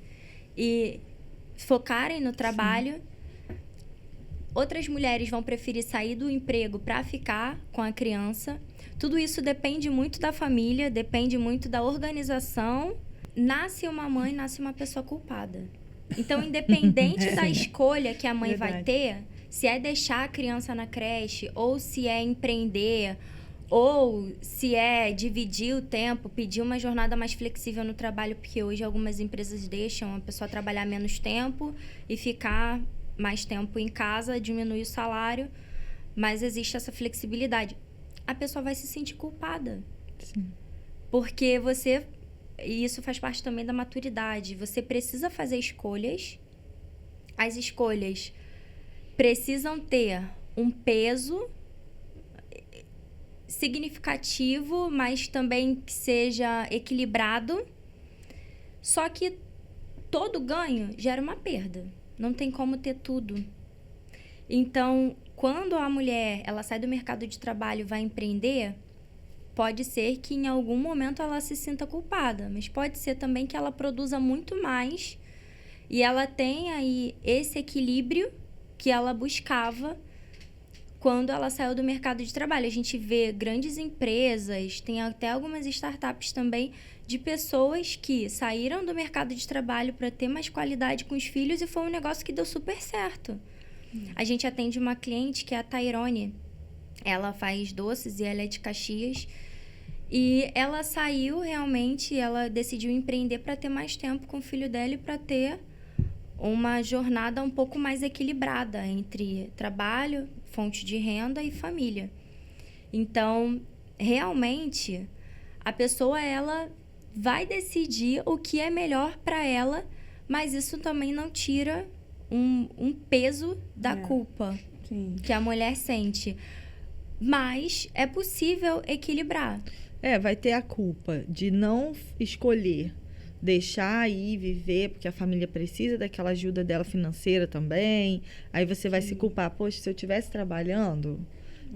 e focarem no trabalho. Sim. Outras mulheres vão preferir sair do emprego para ficar com a criança. Tudo isso depende muito da família, depende muito da organização. Nasce uma mãe, nasce uma pessoa culpada. Então, independente da escolha que a mãe vai ter, se é deixar a criança na creche ou se é empreender, ou se é dividir o tempo, pedir uma jornada mais flexível no trabalho, porque hoje algumas empresas deixam a pessoa trabalhar menos tempo e ficar mais tempo em casa, diminui o salário, mas existe essa flexibilidade. A pessoa vai se sentir culpada. Sim. Porque e isso faz parte também da maturidade, você precisa fazer escolhas, as escolhas precisam ter um peso significativo, mas também que seja equilibrado. Só que todo ganho gera uma perda. Não tem como ter tudo. Então, quando a mulher ela sai do mercado de trabalho e vai empreender, pode ser que em algum momento ela se sinta culpada, mas pode ser também que ela produza muito mais e ela tenha aí esse equilíbrio que ela buscava quando ela saiu do mercado de trabalho. A gente vê grandes empresas, tem até algumas startups também, de pessoas que saíram do mercado de trabalho para ter mais qualidade com os filhos e foi um negócio que deu super certo. A gente atende uma cliente que é a Tairone. Ela faz doces e ela é de Caxias. E ela saiu realmente, ela decidiu empreender para ter mais tempo com o filho dela e para ter uma jornada um pouco mais equilibrada entre trabalho, fonte de renda e família. Então, realmente, a pessoa ela vai decidir o que é melhor para ela, mas isso também não tira um peso da culpa que a mulher sente. Mas é possível equilibrar. Vai ter a culpa de não escolher deixar aí viver, porque a família precisa daquela ajuda dela financeira também. Aí você vai se culpar, poxa, se eu estivesse trabalhando,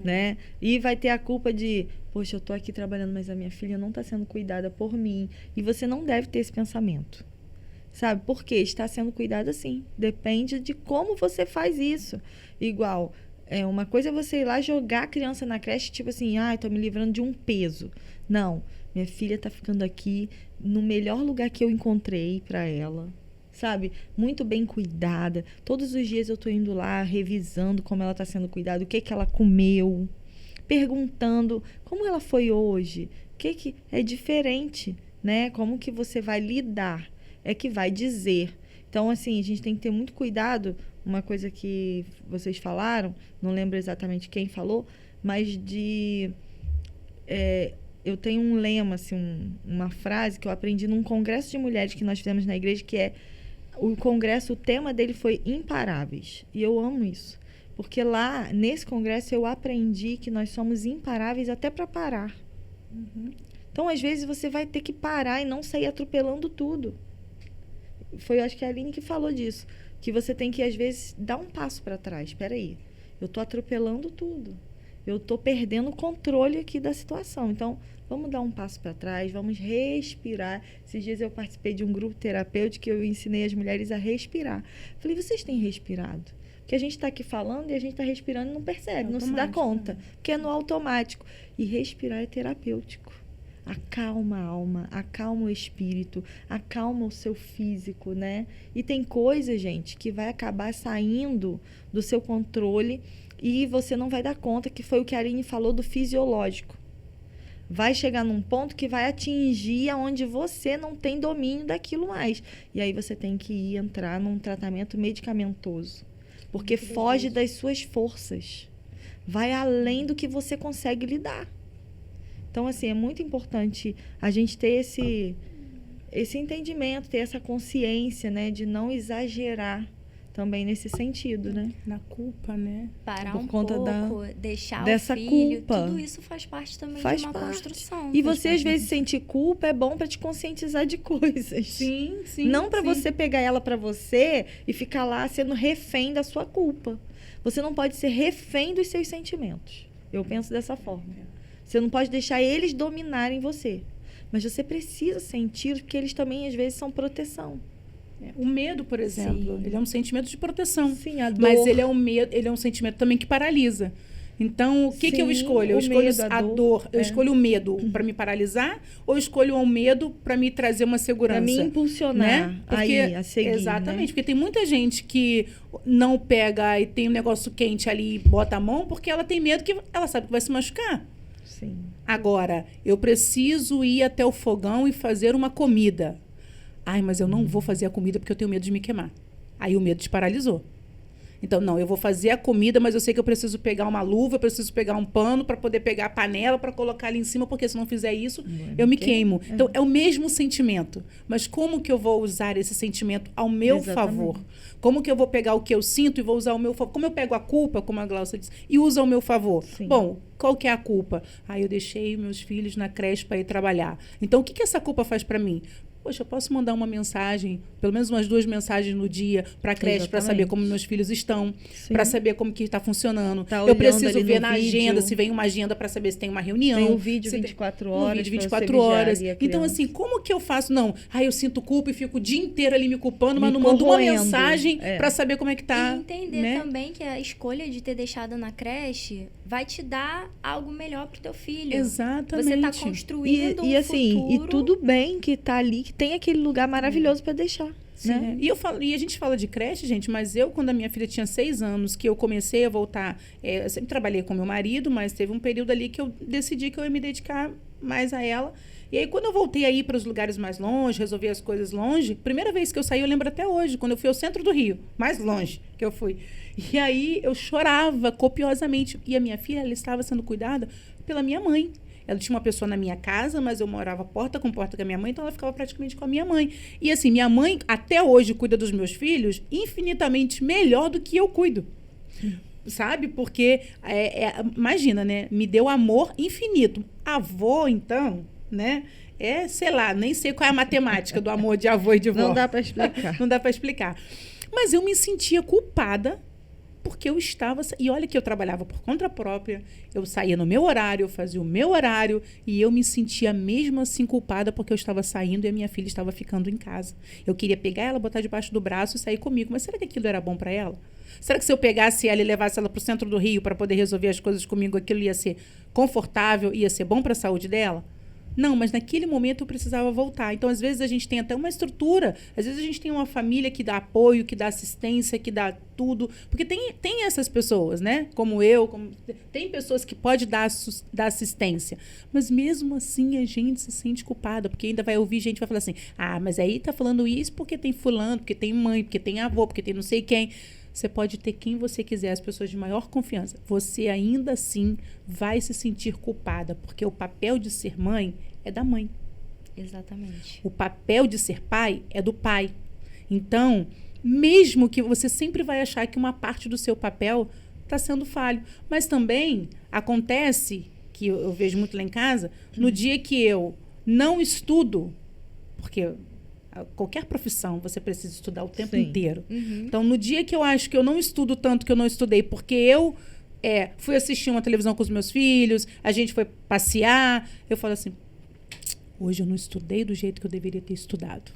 né? E vai ter a culpa de, poxa, eu tô aqui trabalhando, mas a minha filha não está sendo cuidada por mim. E você não deve ter esse pensamento. Sabe? Porque está sendo cuidada sim. Depende de como você faz isso. Igual, uma coisa é você ir lá jogar a criança na creche, tipo assim, tô me livrando de um peso. Não, minha filha tá ficando aqui no melhor lugar que eu encontrei para ela, sabe? Muito bem cuidada. Todos os dias eu tô indo lá, revisando como ela tá sendo cuidada, o que ela comeu, perguntando como ela foi hoje, o que é diferente, né? Como que você vai lidar, é que vai dizer. Então, assim, a gente tem que ter muito cuidado. Uma coisa que vocês falaram, não lembro exatamente quem falou, mas eu tenho um lema, assim, uma frase que eu aprendi num congresso de mulheres que nós fizemos na igreja, que o tema dele foi imparáveis. E eu amo isso. Porque lá, nesse congresso, eu aprendi que nós somos imparáveis até para parar. Então, às vezes, você vai ter que parar e não sair atropelando tudo. Foi, acho que a Aline que falou disso. Que você tem que, às vezes, dar um passo para trás. Espera aí, eu estou atropelando tudo. Eu estou perdendo o controle aqui da situação. Então, vamos dar um passo para trás, vamos respirar. Esses dias eu participei de um grupo terapêutico que eu ensinei as mulheres a respirar. Falei, vocês têm respirado? Porque a gente está aqui falando e a gente está respirando e não percebe, não se dá conta. Porque é no automático. E respirar é terapêutico. Acalma a alma, acalma o espírito, acalma o seu físico, né? E tem coisa, gente, que vai acabar saindo do seu controle e você não vai dar conta, que foi o que a Aline falou do fisiológico. Vai chegar num ponto que vai atingir aonde você não tem domínio daquilo mais. E aí você tem que entrar num tratamento medicamentoso. Porque foge das suas forças. Vai além do que você consegue lidar. Então, assim, é muito importante a gente ter esse entendimento, ter essa consciência, né? De não exagerar também nesse sentido, né? Na culpa, né? Parar um pouco, deixar o filho, culpa. Tudo isso faz parte também de uma construção. E você, às vezes, sentir culpa é bom para te conscientizar de coisas. Sim. Não para você pegar ela para você e ficar lá sendo refém da sua culpa. Você não pode ser refém dos seus sentimentos. Eu penso dessa forma. Você não pode deixar eles dominarem você. Mas você precisa sentir, porque eles também, às vezes, são proteção. O medo, por exemplo, ele é um sentimento de proteção. Sim, a dor. Mas ele é um sentimento também que paralisa. Então, o que eu escolho? Eu escolho a dor. Eu escolho o medo para me paralisar ou eu escolho o medo para me trazer uma segurança? Para me impulsionar, né? Porque, a seguir, exatamente, né? porque tem muita gente que não pega e tem um negócio quente ali e bota a mão porque ela tem medo que ela sabe que vai se machucar. Sim. Agora, eu preciso ir até o fogão e fazer uma comida. Ai, mas eu não vou fazer a comida porque eu tenho medo de me queimar. Aí o medo te paralisou. Então, não, eu vou fazer a comida, mas eu sei que eu preciso pegar uma luva, eu preciso pegar um pano para poder pegar a panela para colocar ali em cima, porque se não fizer isso, eu me queimo. Então, é o mesmo sentimento. Mas como que eu vou usar esse sentimento ao meu favor? Como que eu vou pegar o que eu sinto e vou usar ao meu favor? Como eu pego a culpa, como a Glaucia disse, e uso ao meu favor? Sim. Bom, qual que é a culpa? Eu deixei meus filhos na creche para ir trabalhar. Então, o que essa culpa faz para mim? Poxa, eu posso mandar uma mensagem, pelo menos umas 2 mensagens no dia para a creche, para saber como meus filhos estão, para saber como que está funcionando. Eu preciso ver na agenda, se vem uma agenda para saber se tem uma reunião. Tem um vídeo 24 horas. Um vídeo 24 horas. Então, assim, como que eu faço? Não, eu sinto culpa e fico o dia inteiro ali me culpando, mas não mando uma mensagem para saber como é que tá. E entender também que a escolha de ter deixado na creche vai te dar algo melhor pro teu filho. Exatamente. Você tá construindo um assim, futuro. E tudo bem que tá ali, que tem aquele lugar maravilhoso para deixar. Sim, né? E a gente fala de creche, gente, mas quando a minha filha tinha 6 anos, que eu comecei a voltar, eu sempre trabalhei com meu marido, mas teve um período ali que eu decidi que eu ia me dedicar mais a ela. E aí, quando eu voltei a ir para os lugares mais longe, resolver as coisas longe, primeira vez que eu saí, eu lembro até hoje, quando eu fui ao centro do Rio, mais longe que eu fui. E aí, eu chorava copiosamente. E a minha filha, ela estava sendo cuidada pela minha mãe. Ela tinha uma pessoa na minha casa, mas eu morava porta com porta com a minha mãe, então ela ficava praticamente com a minha mãe. E assim, minha mãe, até hoje, cuida dos meus filhos infinitamente melhor do que eu cuido. Sabe? Porque, imagina, né? Me deu amor infinito. Avô, então, né? Sei lá, nem sei qual é a matemática do amor de avô e de vó. Não dá para explicar. Não dá para explicar. Mas eu me sentia culpada porque eu estava... E olha que eu trabalhava por conta própria, eu saía no meu horário, eu fazia o meu horário, e eu me sentia mesmo assim culpada porque eu estava saindo e a minha filha estava ficando em casa. Eu queria pegar ela, botar debaixo do braço e sair comigo. Mas será que aquilo era bom para ela? Será que se eu pegasse ela e levasse ela para o centro do Rio para poder resolver as coisas comigo, aquilo ia ser confortável, ia ser bom para a saúde dela? Não, mas naquele momento eu precisava voltar. Então, às vezes, a gente tem até uma estrutura. Às vezes, a gente tem uma família que dá apoio, que dá assistência, que dá tudo. Porque tem essas pessoas, né? Como eu. Tem pessoas que podem dar assistência. Mas, mesmo assim, a gente se sente culpada. Porque ainda vai ouvir gente que vai falar assim, mas aí tá falando isso porque tem fulano, porque tem mãe, porque tem avô, porque tem não sei quem. Você pode ter quem você quiser, as pessoas de maior confiança. Você ainda assim vai se sentir culpada, porque o papel de ser mãe é da mãe. Exatamente. O papel de ser pai é do pai. Então, mesmo que você sempre vai achar que uma parte do seu papel está sendo falho. Mas também acontece, que eu vejo muito lá em casa, no dia que eu não estudo, porque... qualquer profissão, você precisa estudar o tempo inteiro. Uhum. Então, no dia que eu acho que eu não estudo tanto que eu não estudei, porque eu fui assistir uma televisão com os meus filhos, a gente foi passear, eu falo assim, hoje eu não estudei do jeito que eu deveria ter estudado.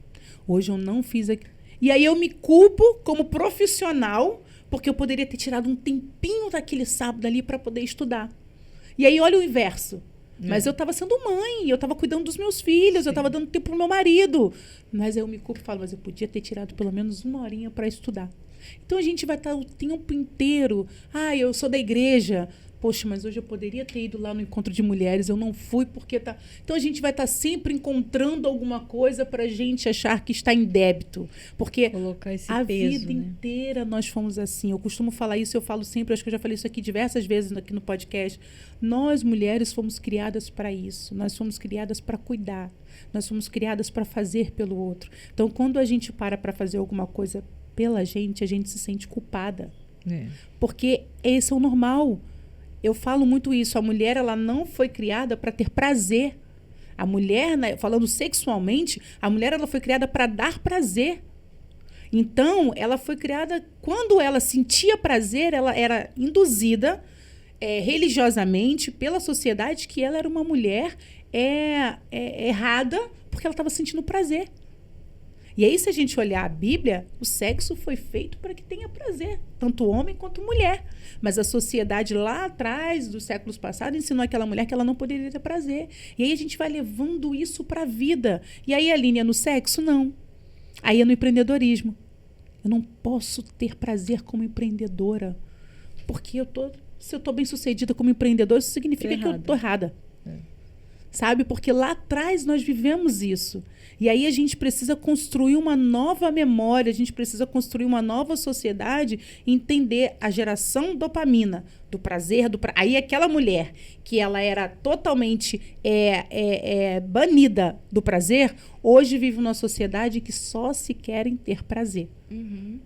Hoje eu não fiz... E aí eu me culpo como profissional, porque eu poderia ter tirado um tempinho daquele sábado ali para poder estudar. E aí olha o inverso. Mas eu estava sendo mãe, eu estava cuidando dos meus filhos, eu estava dando tempo pro meu marido. Mas aí eu me culpo e falo, mas eu podia ter tirado pelo menos 1 horinha para estudar. Então a gente vai estar o tempo inteiro, eu sou da igreja. Poxa, mas hoje eu poderia ter ido lá no encontro de mulheres, eu não fui porque tá... Então a gente vai estar sempre encontrando alguma coisa para a gente achar que está em débito. Porque colocar esse a peso, vida inteira nós fomos assim. Eu costumo falar isso, eu falo sempre, acho que eu já falei isso aqui diversas vezes aqui no podcast. Nós, mulheres, fomos criadas para isso. Nós fomos criadas para cuidar. Nós fomos criadas para fazer pelo outro. Então, quando a gente para fazer alguma coisa pela gente, a gente se sente culpada. Porque esse é o normal. Eu falo muito isso. A mulher, ela não foi criada para ter prazer. A mulher, falando sexualmente, a mulher ela foi criada para dar prazer. Então, ela foi criada... Quando ela sentia prazer, ela era induzida religiosamente pela sociedade que ela era uma mulher errada porque ela estava sentindo prazer. E aí, se a gente olhar a Bíblia, o sexo foi feito para que tenha prazer, tanto homem quanto mulher. Mas a sociedade lá atrás, dos séculos passados, ensinou aquela mulher que ela não poderia ter prazer. E aí a gente vai levando isso para a vida. E aí a linha no sexo, não. Aí é no empreendedorismo. Eu não posso ter prazer como empreendedora, porque se eu estou bem sucedida como empreendedora, isso significa que eu estou errada. Sabe? Porque lá atrás nós vivemos isso. E aí a gente precisa construir uma nova memória, a gente precisa construir uma nova sociedade, entender a geração dopamina, do prazer, aí aquela mulher que ela era totalmente banida do prazer, hoje vive numa sociedade que só se querem ter prazer. Uhum.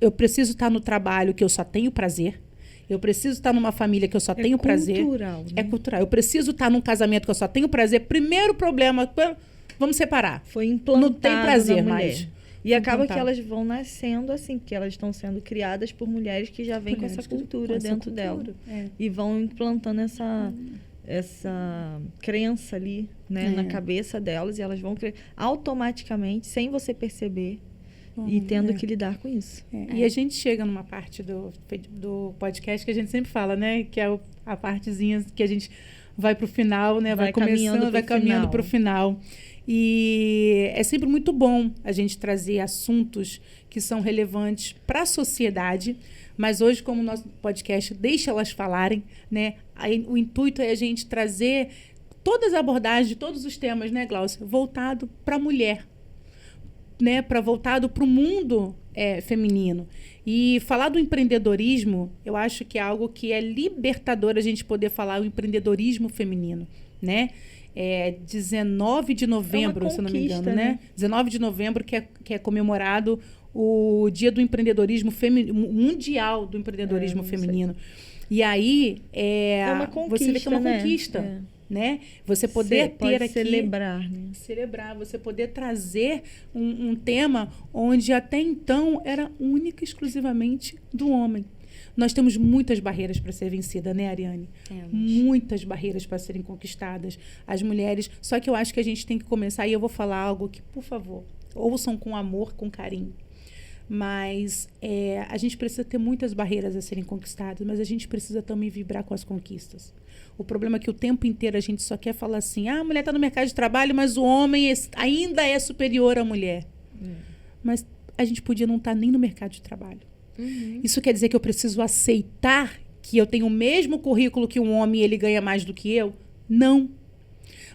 Eu preciso estar no trabalho que eu só tenho prazer. Eu preciso estar numa família que eu só tenho prazer. Cultural, né? É cultural. Eu preciso estar num casamento que eu só tenho prazer. Primeiro problema, vamos separar. Foi implantado Não tem prazer na mulher. mais. E acaba que implantado. elas vão nascendo assim, porque elas estão sendo criadas por mulheres que já vêm com essa cultura dentro dela. E vão implantando essa crença ali, né, na cabeça delas, e elas vão automaticamente, sem você perceber, e tendo que lidar com isso. E a gente chega numa parte do podcast que a gente sempre fala, né? Que é a partezinha que a gente vai para o final, né? Vai começando, vai caminhando para o final. E é sempre muito bom a gente trazer assuntos que são relevantes para a sociedade, mas hoje, como o nosso podcast deixa elas falarem, né? Aí, o intuito é a gente trazer todas as abordagens de todos os temas, né, Glaucia? Voltado para a mulher, né? Voltado para o mundo feminino. E falar do empreendedorismo, eu acho que é algo que é libertador a gente poder falar o empreendedorismo feminino, né? 19 de novembro, se eu não me engano, né? 19 de novembro que é comemorado o Dia do Empreendedorismo Mundial do Empreendedorismo Feminino. E aí uma conquista, você vê que é uma conquista, né? Você poder ter aqui celebrar, né? Celebrar, você poder trazer um tema onde até então era única e exclusivamente do homem. Nós temos muitas barreiras para ser vencida, né, Ariane? Muitas barreiras para serem conquistadas. As mulheres... Só que eu acho que a gente tem que começar, e eu vou falar algo que, por favor, ouçam com amor, com carinho. Mas a gente precisa ter muitas barreiras a serem conquistadas, mas a gente precisa também vibrar com as conquistas. O problema é que o tempo inteiro a gente só quer falar assim, a mulher está no mercado de trabalho, mas o homem ainda é superior à mulher. Mas a gente podia não estar nem no mercado de trabalho. Isso quer dizer que eu preciso aceitar que eu tenho o mesmo currículo que um homem e ele ganha mais do que eu? Não.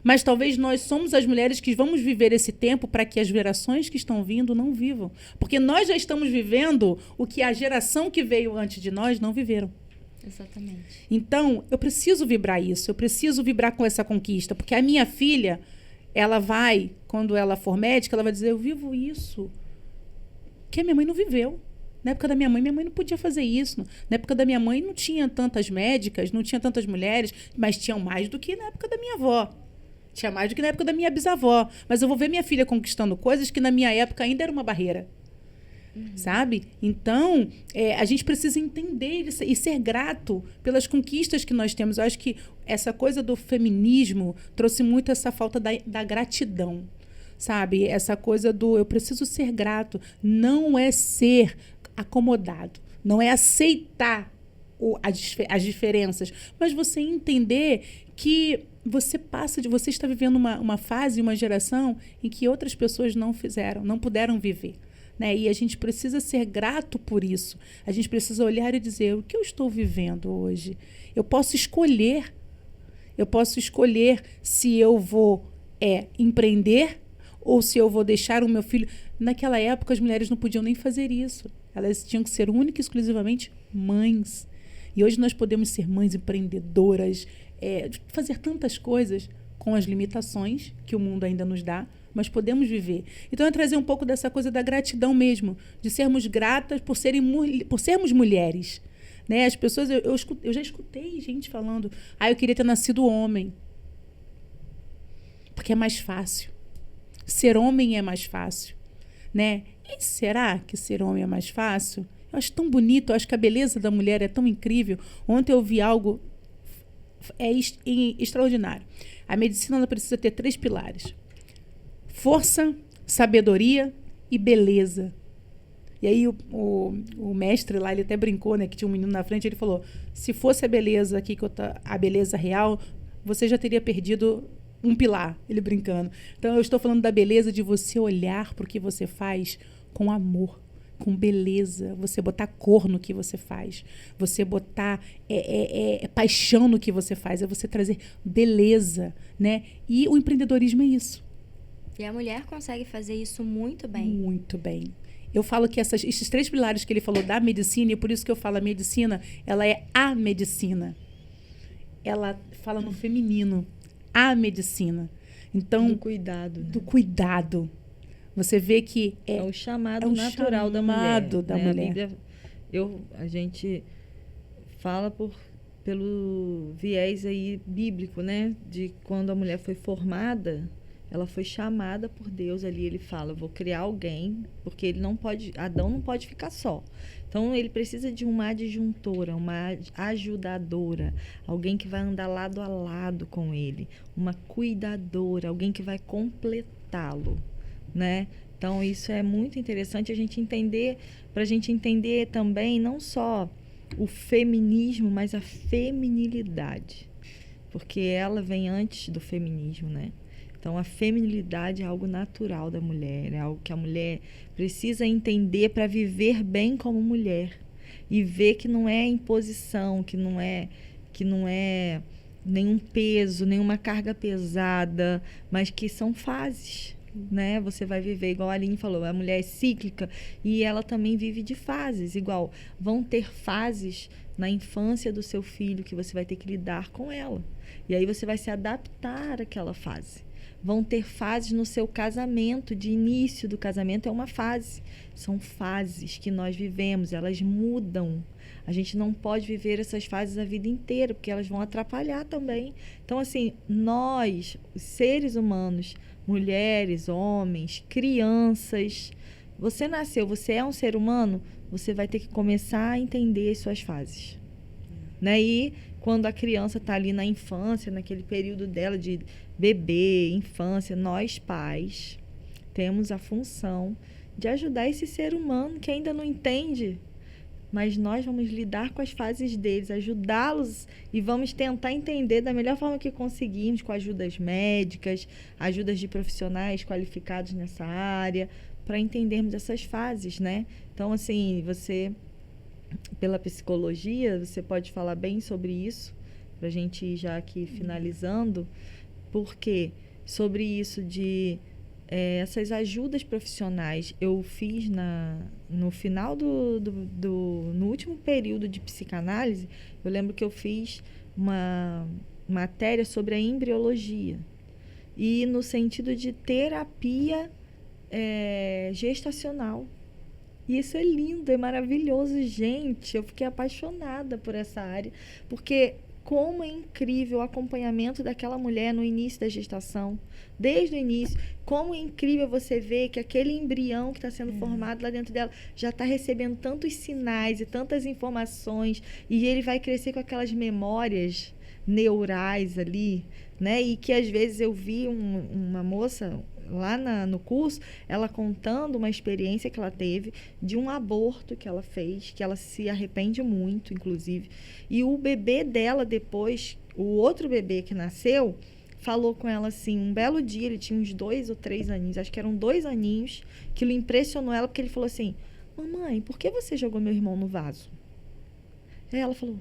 Mas talvez nós somos as mulheres que vamos viver esse tempo para que as gerações que estão vindo não vivam. Porque nós já estamos vivendo o que a geração que veio antes de nós não viveram. Exatamente. Então, eu preciso vibrar isso. Eu preciso vibrar com essa conquista. Porque a minha filha, ela vai, quando ela for médica, ela vai dizer, eu vivo isso que a minha mãe não viveu. Na época da minha mãe não podia fazer isso. Na época da minha mãe não tinha tantas médicas, não tinha tantas mulheres, mas tinham mais do que na época da minha avó. Tinha mais do que na época da minha bisavó. Mas eu vou ver minha filha conquistando coisas que na minha época ainda era uma barreira. Sabe? Então, a gente precisa entender e ser grato pelas conquistas que nós temos. Eu acho que essa coisa do feminismo trouxe muito essa falta da gratidão. Sabe? Essa coisa do eu preciso ser grato. Não é ser acomodado. Não é aceitar as diferenças. Mas você entender que você está vivendo uma fase, uma geração em que outras pessoas não puderam viver. Né? E a gente precisa ser grato por isso. A gente precisa olhar e dizer, o que eu estou vivendo hoje? Eu posso escolher se eu vou empreender ou se eu vou deixar o meu filho... Naquela época, as mulheres não podiam nem fazer isso. Elas tinham que ser única e exclusivamente mães. E hoje nós podemos ser mães empreendedoras, fazer tantas coisas com as limitações que o mundo ainda nos dá, mas podemos viver. Então, é trazer um pouco dessa coisa da gratidão mesmo, de sermos gratas por sermos mulheres. Né? As pessoas, eu já escutei gente falando, eu queria ter nascido homem. Porque é mais fácil. Ser homem é mais fácil. Né? E será que ser homem é mais fácil? Eu acho tão bonito, eu acho que a beleza da mulher é tão incrível. Ontem eu vi algo extraordinário. A medicina ela precisa ter 3 pilares. Força, sabedoria e beleza. E aí o mestre lá, ele até brincou, né, que tinha um menino na frente, ele falou, se fosse a beleza aqui, a beleza real, você já teria perdido um pilar, ele brincando. Então eu estou falando da beleza de você olhar para o que você faz com amor, com beleza, você botar cor no que você faz, você botar paixão no que você faz, é você trazer beleza, né? E o empreendedorismo é isso. E a mulher consegue fazer isso muito bem. Muito bem. Eu falo que esses 3 pilares que ele falou da medicina, e por isso que eu falo a medicina, ela é a medicina. Ela fala no feminino, a medicina. Então, do cuidado. Né? Do cuidado. Você vê que é o chamado natural da mulher. A Bíblia, a gente fala pelo viés aí bíblico, né? De quando a mulher foi formada, Ela foi chamada por Deus ali, ele fala, eu vou criar alguém, porque ele não pode, Adão não pode ficar só. Então ele precisa de uma adjuntora, uma ajudadora, alguém que vai andar lado a lado com ele, uma cuidadora, alguém que vai completá-lo, né? Então isso é muito interessante a gente entender, para a gente entender também não só o feminismo, mas a feminilidade, porque ela vem antes do feminismo, né? Então, a feminilidade é algo natural da mulher, é algo que a mulher precisa entender para viver bem como mulher e ver que não é imposição, que não é nenhum peso, nenhuma carga pesada, mas que são fases, né? Você vai viver, igual a Aline falou, a mulher é cíclica e ela também vive de fases, igual vão ter fases na infância do seu filho que você vai ter que lidar com ela. E aí você vai se adaptar àquela fase. Vão ter fases no seu casamento, de início do casamento é uma fase. São fases que nós vivemos, elas mudam. A gente não pode viver essas fases a vida inteira, porque elas vão atrapalhar também. Então, assim, nós, os seres humanos, mulheres, homens, crianças, você nasceu, você é um ser humano, você vai ter que começar a entender as suas fases. Né? E quando a criança está ali na infância, naquele período dela de bebê, infância, nós pais temos a função de ajudar esse ser humano que ainda não entende, mas nós vamos lidar com as fases deles, ajudá-los e vamos tentar entender da melhor forma que conseguimos, com ajudas médicas, ajudas de profissionais qualificados nessa área, para entendermos essas fases, né? Então, assim, você, pela psicologia, você pode falar bem sobre isso, para a gente ir já aqui finalizando, porque sobre isso de essas ajudas profissionais, eu fiz no final no último período de psicanálise, eu lembro que eu fiz uma matéria sobre a embriologia, e no sentido de terapia gestacional. E isso é lindo, é maravilhoso, gente. Eu fiquei apaixonada por essa área, porque como é incrível o acompanhamento daquela mulher no início da gestação, desde o início. Como é incrível você ver que aquele embrião que está sendo formado lá dentro dela já está recebendo tantos sinais e tantas informações, e ele vai crescer com aquelas memórias neurais ali, né? E que às vezes eu vi uma moça lá no curso, ela contando uma experiência que ela teve de um aborto que ela fez, que ela se arrepende muito, inclusive. E o bebê dela depois, o outro bebê que nasceu, falou com ela assim, um belo dia, ele tinha uns 2 ou 3 aninhos, acho que eram 2 aninhos, aquilo impressionou ela, porque ele falou assim, mamãe, por que você jogou meu irmão no vaso? Aí ela falou,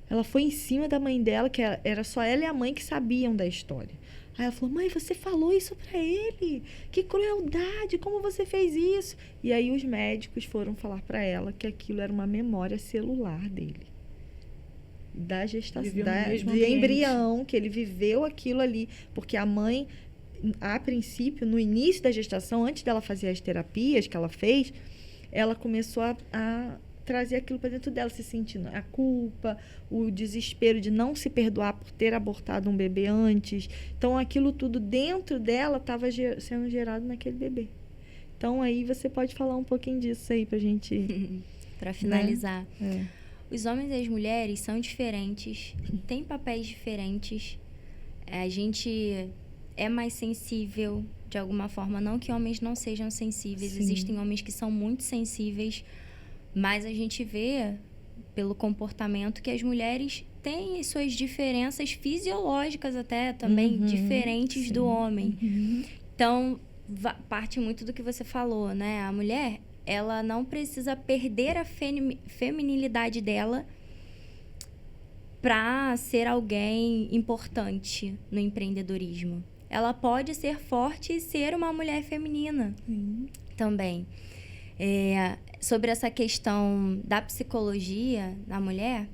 ela foi em cima da mãe dela, que era só ela e a mãe que sabiam da história. Aí ela falou, mãe, você falou isso pra ele? Que crueldade, como você fez isso? E aí os médicos foram falar pra ela que aquilo era uma memória celular dele. Da gestação, de embrião, que ele viveu aquilo ali. Porque a mãe, a princípio, no início da gestação, antes dela fazer as terapias que ela fez, ela começou a trazer aquilo para dentro dela, se sentindo a culpa, o desespero de não se perdoar por ter abortado um bebê antes. Então, aquilo tudo dentro dela estava sendo gerado naquele bebê. Então, aí você pode falar um pouquinho disso aí para a gente... Para finalizar. Né? Os homens e as mulheres são diferentes, têm papéis diferentes. A gente é mais sensível, de alguma forma. Não que homens não sejam sensíveis. Sim. Existem homens que são muito sensíveis, mas a gente vê, pelo comportamento, que as mulheres têm as suas diferenças fisiológicas até também, diferentes sim. do homem. Então, parte muito do que você falou, né? A mulher, ela não precisa perder a feminilidade dela para ser alguém importante no empreendedorismo. Ela pode ser forte e ser uma mulher feminina também. Sobre essa questão da psicologia na mulher,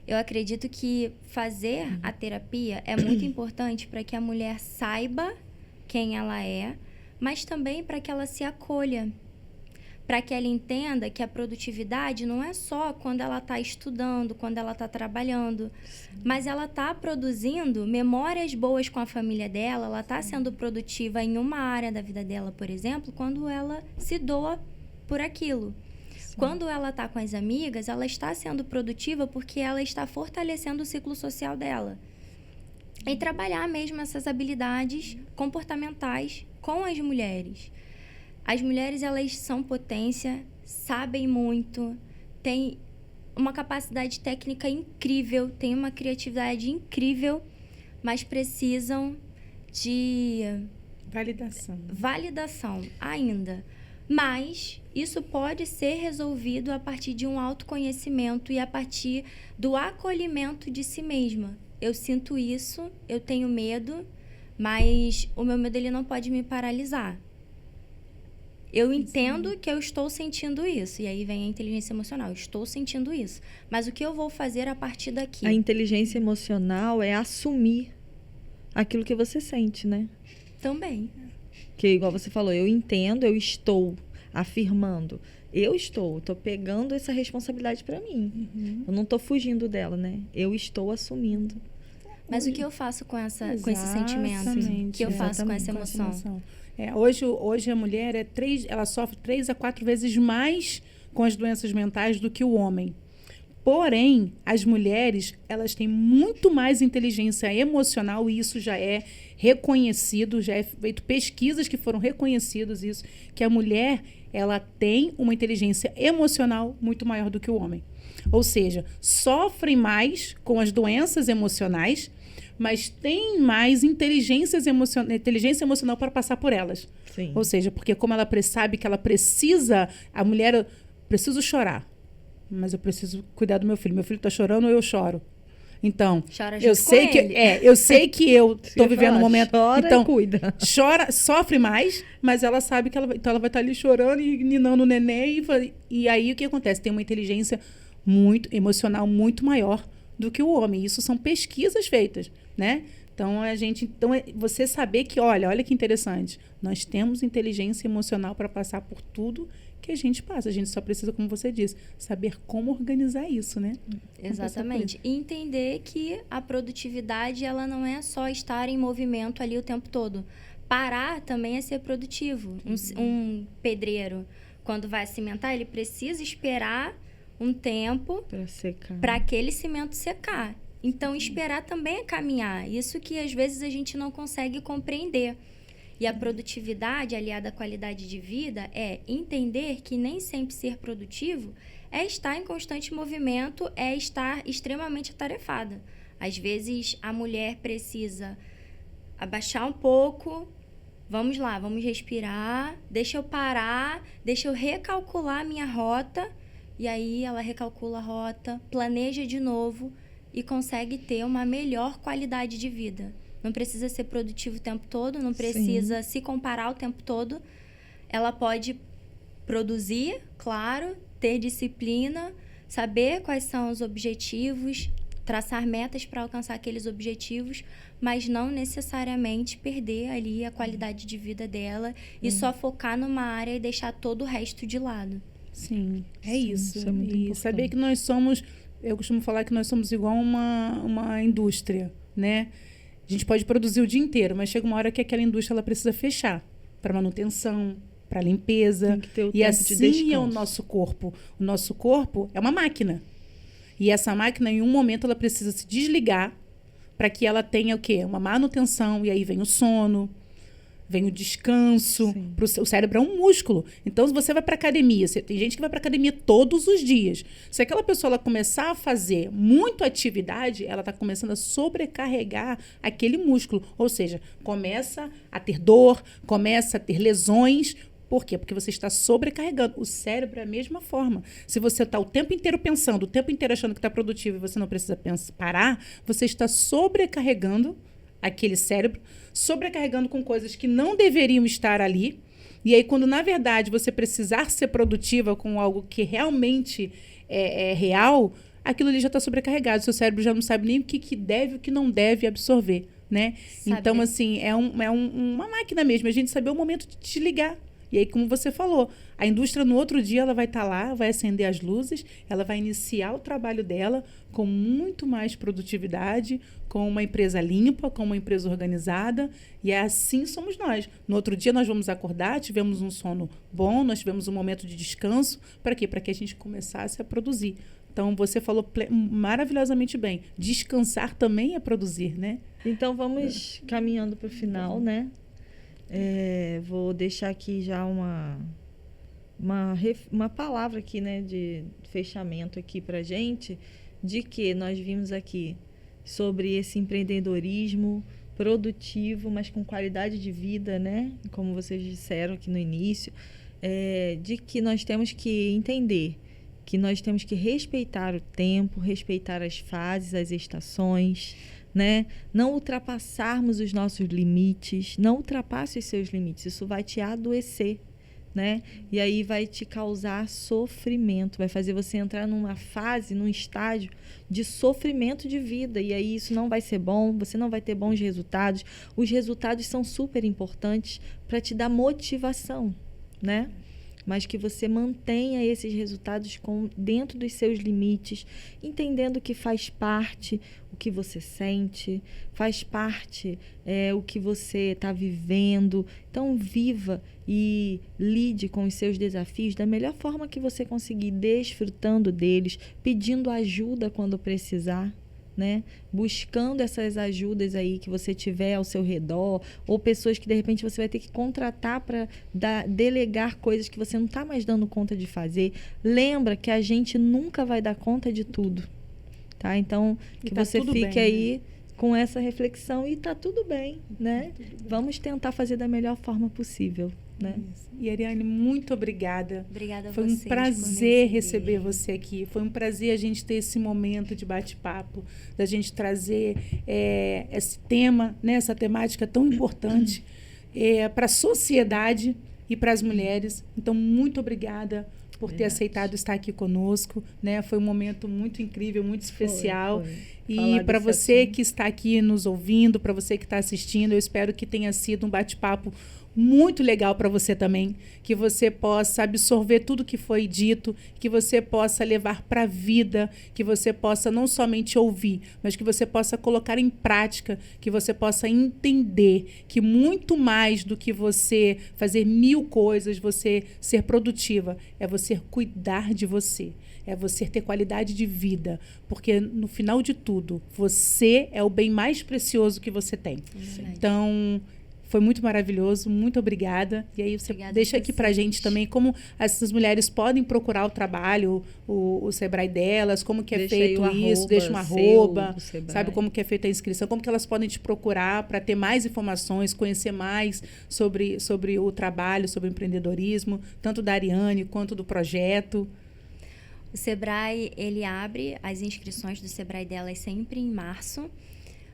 eu acredito que fazer a terapia é muito importante para que a mulher saiba quem ela é, mas também para que ela se acolha. para que ela entenda que a produtividade não é só quando ela está estudando, quando ela está trabalhando, mas ela está produzindo memórias boas com a família dela, ela está sendo produtiva em uma área da vida dela, por exemplo, quando ela se doa por aquilo. Quando ela está com as amigas, ela está sendo produtiva porque ela está fortalecendo o ciclo social dela. E trabalhar mesmo essas habilidades comportamentais com as mulheres. As mulheres, elas são potência, sabem muito, têm uma capacidade técnica incrível, têm uma criatividade incrível, mas precisam de validação ainda. Mas isso pode ser resolvido a partir de um autoconhecimento e a partir do acolhimento de si mesma. Eu sinto isso, eu tenho medo, mas o meu medo ele não pode me paralisar. Eu entendo que eu estou sentindo isso. E aí vem a inteligência emocional. Eu estou sentindo isso. Mas o que eu vou fazer a partir daqui? A inteligência emocional é assumir aquilo que você sente, né? Também. Que igual você falou, eu entendo, eu estou afirmando. Estou pegando essa responsabilidade para mim. Uhum. Eu não estou fugindo dela, né? Eu estou assumindo. Mas o que eu faço com esse sentimento? O que eu faço com essa emoção? Hoje a mulher ela sofre 3 a 4 vezes mais com as doenças mentais do que o homem. Porém, as mulheres, elas têm muito mais inteligência emocional e isso já é reconhecido, já é feito pesquisas que foram reconhecidas isso, que a mulher, ela tem uma inteligência emocional muito maior do que o homem. Ou seja, sofrem mais com as doenças emocionais, mas tem mais inteligência emocional para passar por elas. Sim. Ou seja, porque como ela sabe que ela precisa, a mulher, eu preciso chorar, mas eu preciso cuidar do meu filho. Meu filho está chorando ou eu choro? Então, eu sei que eu estou vivendo um momento. Chora então, e cuida. Sofre mais, mas ela sabe que ela vai estar ali chorando e ninando o neném. E aí o que acontece? Tem uma inteligência muito emocional muito maior do que o homem. Isso são pesquisas feitas, né? Então, você saber que, olha que interessante, nós temos inteligência emocional para passar por tudo que a gente passa. A gente só precisa, como você disse, saber como organizar isso, né? Exatamente. E entender que a produtividade, ela não é só estar em movimento ali o tempo todo. Parar também é ser produtivo. Um pedreiro, quando vai cimentar, ele precisa esperar um tempo para aquele cimento secar. Então, esperar também é caminhar. Isso que, às vezes, a gente não consegue compreender. E a produtividade, aliada à qualidade de vida, é entender que nem sempre ser produtivo é estar em constante movimento, é estar extremamente atarefada. Às vezes, a mulher precisa abaixar um pouco, vamos lá, vamos respirar, deixa eu parar, deixa eu recalcular a minha rota, e aí ela recalcula a rota, planeja de novo e consegue ter uma melhor qualidade de vida. Não precisa ser produtivo o tempo todo, não precisa se comparar o tempo todo. Ela pode produzir, claro, ter disciplina, saber quais são os objetivos, traçar metas para alcançar aqueles objetivos, mas não necessariamente perder ali a qualidade de vida dela e só focar numa área e deixar todo o resto de lado. Sim, isso. Isso é muito importante. Saber que nós somos, eu costumo falar que nós somos igual uma indústria, né? A gente pode produzir o dia inteiro, mas chega uma hora que aquela indústria ela precisa fechar para manutenção, para limpeza. Tem que ter o e tempo assim de descanso. é o nosso corpo. O nosso corpo é uma máquina. E essa máquina, em um momento, ela precisa se desligar para que ela tenha o quê? Uma manutenção. E aí vem o sono, vem o descanso. O cérebro é um músculo. Então, se você vai para academia, tem gente que vai para academia todos os dias. Se aquela pessoa ela começar a fazer muita atividade, ela está começando a sobrecarregar aquele músculo. Ou seja, começa a ter dor, começa a ter lesões. Por quê? Porque você está sobrecarregando. O cérebro é a mesma forma. Se você está o tempo inteiro pensando, o tempo inteiro achando que está produtivo e você não precisa parar, você está sobrecarregando aquele cérebro, sobrecarregando com coisas que não deveriam estar ali. E aí, quando, na verdade, você precisar ser produtiva com algo que realmente é real, aquilo ali já está sobrecarregado. Seu cérebro já não sabe nem o que deve e o que não deve absorver, né? Então, assim, é uma máquina mesmo. A gente saber o momento de desligar. E aí, como você falou, a indústria no outro dia ela vai estar lá, vai acender as luzes, ela vai iniciar o trabalho dela com muito mais produtividade, com uma empresa limpa, com uma empresa organizada, e assim somos nós. No outro dia nós vamos acordar, tivemos um sono bom, nós tivemos um momento de descanso, para quê? Para que a gente começasse a produzir. Então, você falou maravilhosamente bem. Descansar também é produzir, né? Então, vamos caminhando para o final, né? Vou deixar aqui já uma palavra aqui, né, de fechamento aqui para gente, de que nós vimos aqui sobre esse empreendedorismo produtivo, mas com qualidade de vida, né? Como vocês disseram aqui no início, de que nós temos que entender que nós temos que respeitar o tempo, respeitar as fases, as estações, né? Não ultrapassarmos os nossos limites, não ultrapasse os seus limites, isso vai te adoecer, né? E aí vai te causar sofrimento, vai fazer você entrar numa fase, num estágio de sofrimento de vida, e aí isso não vai ser bom, você não vai ter bons resultados. Os resultados são super importantes para te dar motivação, né? Mas que você mantenha esses resultados dentro dos seus limites, entendendo que faz parte o que você sente, faz parte o que você está vivendo. Então, viva e lide com os seus desafios da melhor forma que você conseguir, desfrutando deles, pedindo ajuda quando precisar, né? Buscando essas ajudas aí que você tiver ao seu redor, ou pessoas que de repente você vai ter que contratar para delegar coisas que você não está mais dando conta de fazer. Lembra que a gente nunca vai dar conta de tudo, tá? Então, que tá você fique bem, aí, né? Com essa reflexão, e tá tudo bem, né? Tudo bem. Vamos tentar fazer da melhor forma possível, né? Isso. E Ariane, muito obrigada. Obrigada a Foi vocês um por prazer me receber você aqui. Foi um prazer a gente ter esse momento de bate-papo, da gente trazer esse tema, né, essa temática tão importante para a sociedade e para as mulheres. Então, muito obrigada por ter aceitado estar aqui conosco, né? Foi um momento muito incrível, muito especial. Foi. E para você que está aqui nos ouvindo, para você que está assistindo, eu espero que tenha sido um bate-papo muito legal para você também, que você possa absorver tudo que foi dito, que você possa levar para a vida, que você possa não somente ouvir, mas que você possa colocar em prática, que você possa entender que muito mais do que você fazer 1000 coisas, você ser produtiva, é você cuidar de você. É você ter qualidade de vida, porque no final de tudo, você é o bem mais precioso que você tem. Então, foi muito maravilhoso, muito obrigada. E aí você deixa aqui pra gente também como essas mulheres podem procurar o trabalho, o Sebrae delas, como que é feito isso, deixa um arroba, sabe como que é feita a inscrição, como que elas podem te procurar para ter mais informações, conhecer mais sobre o trabalho, sobre o empreendedorismo, tanto da Ariane quanto do projeto. O Sebrae, ele abre as inscrições do Sebrae delas sempre em março.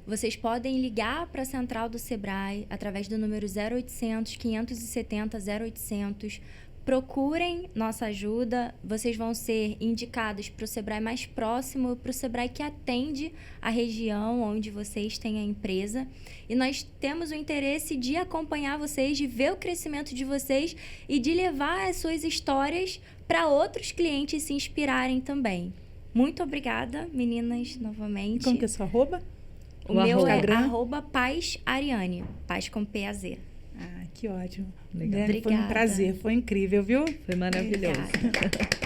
Vocês podem ligar para a central do Sebrae através do número 0800 570 0800. Procurem nossa ajuda. Vocês vão ser indicados para o Sebrae mais próximo, para o Sebrae que atende a região onde vocês têm a empresa. E nós temos o interesse de acompanhar vocês, de ver o crescimento de vocês e de levar as suas histórias para outros clientes se inspirarem também. Muito obrigada, meninas, novamente. Como que é seu arroba? O meu Instagram é @PazAriane. Paz com P-A-Z. Ah, que ótimo. Legal. Foi um prazer, foi incrível, viu? Foi maravilhoso. Obrigada.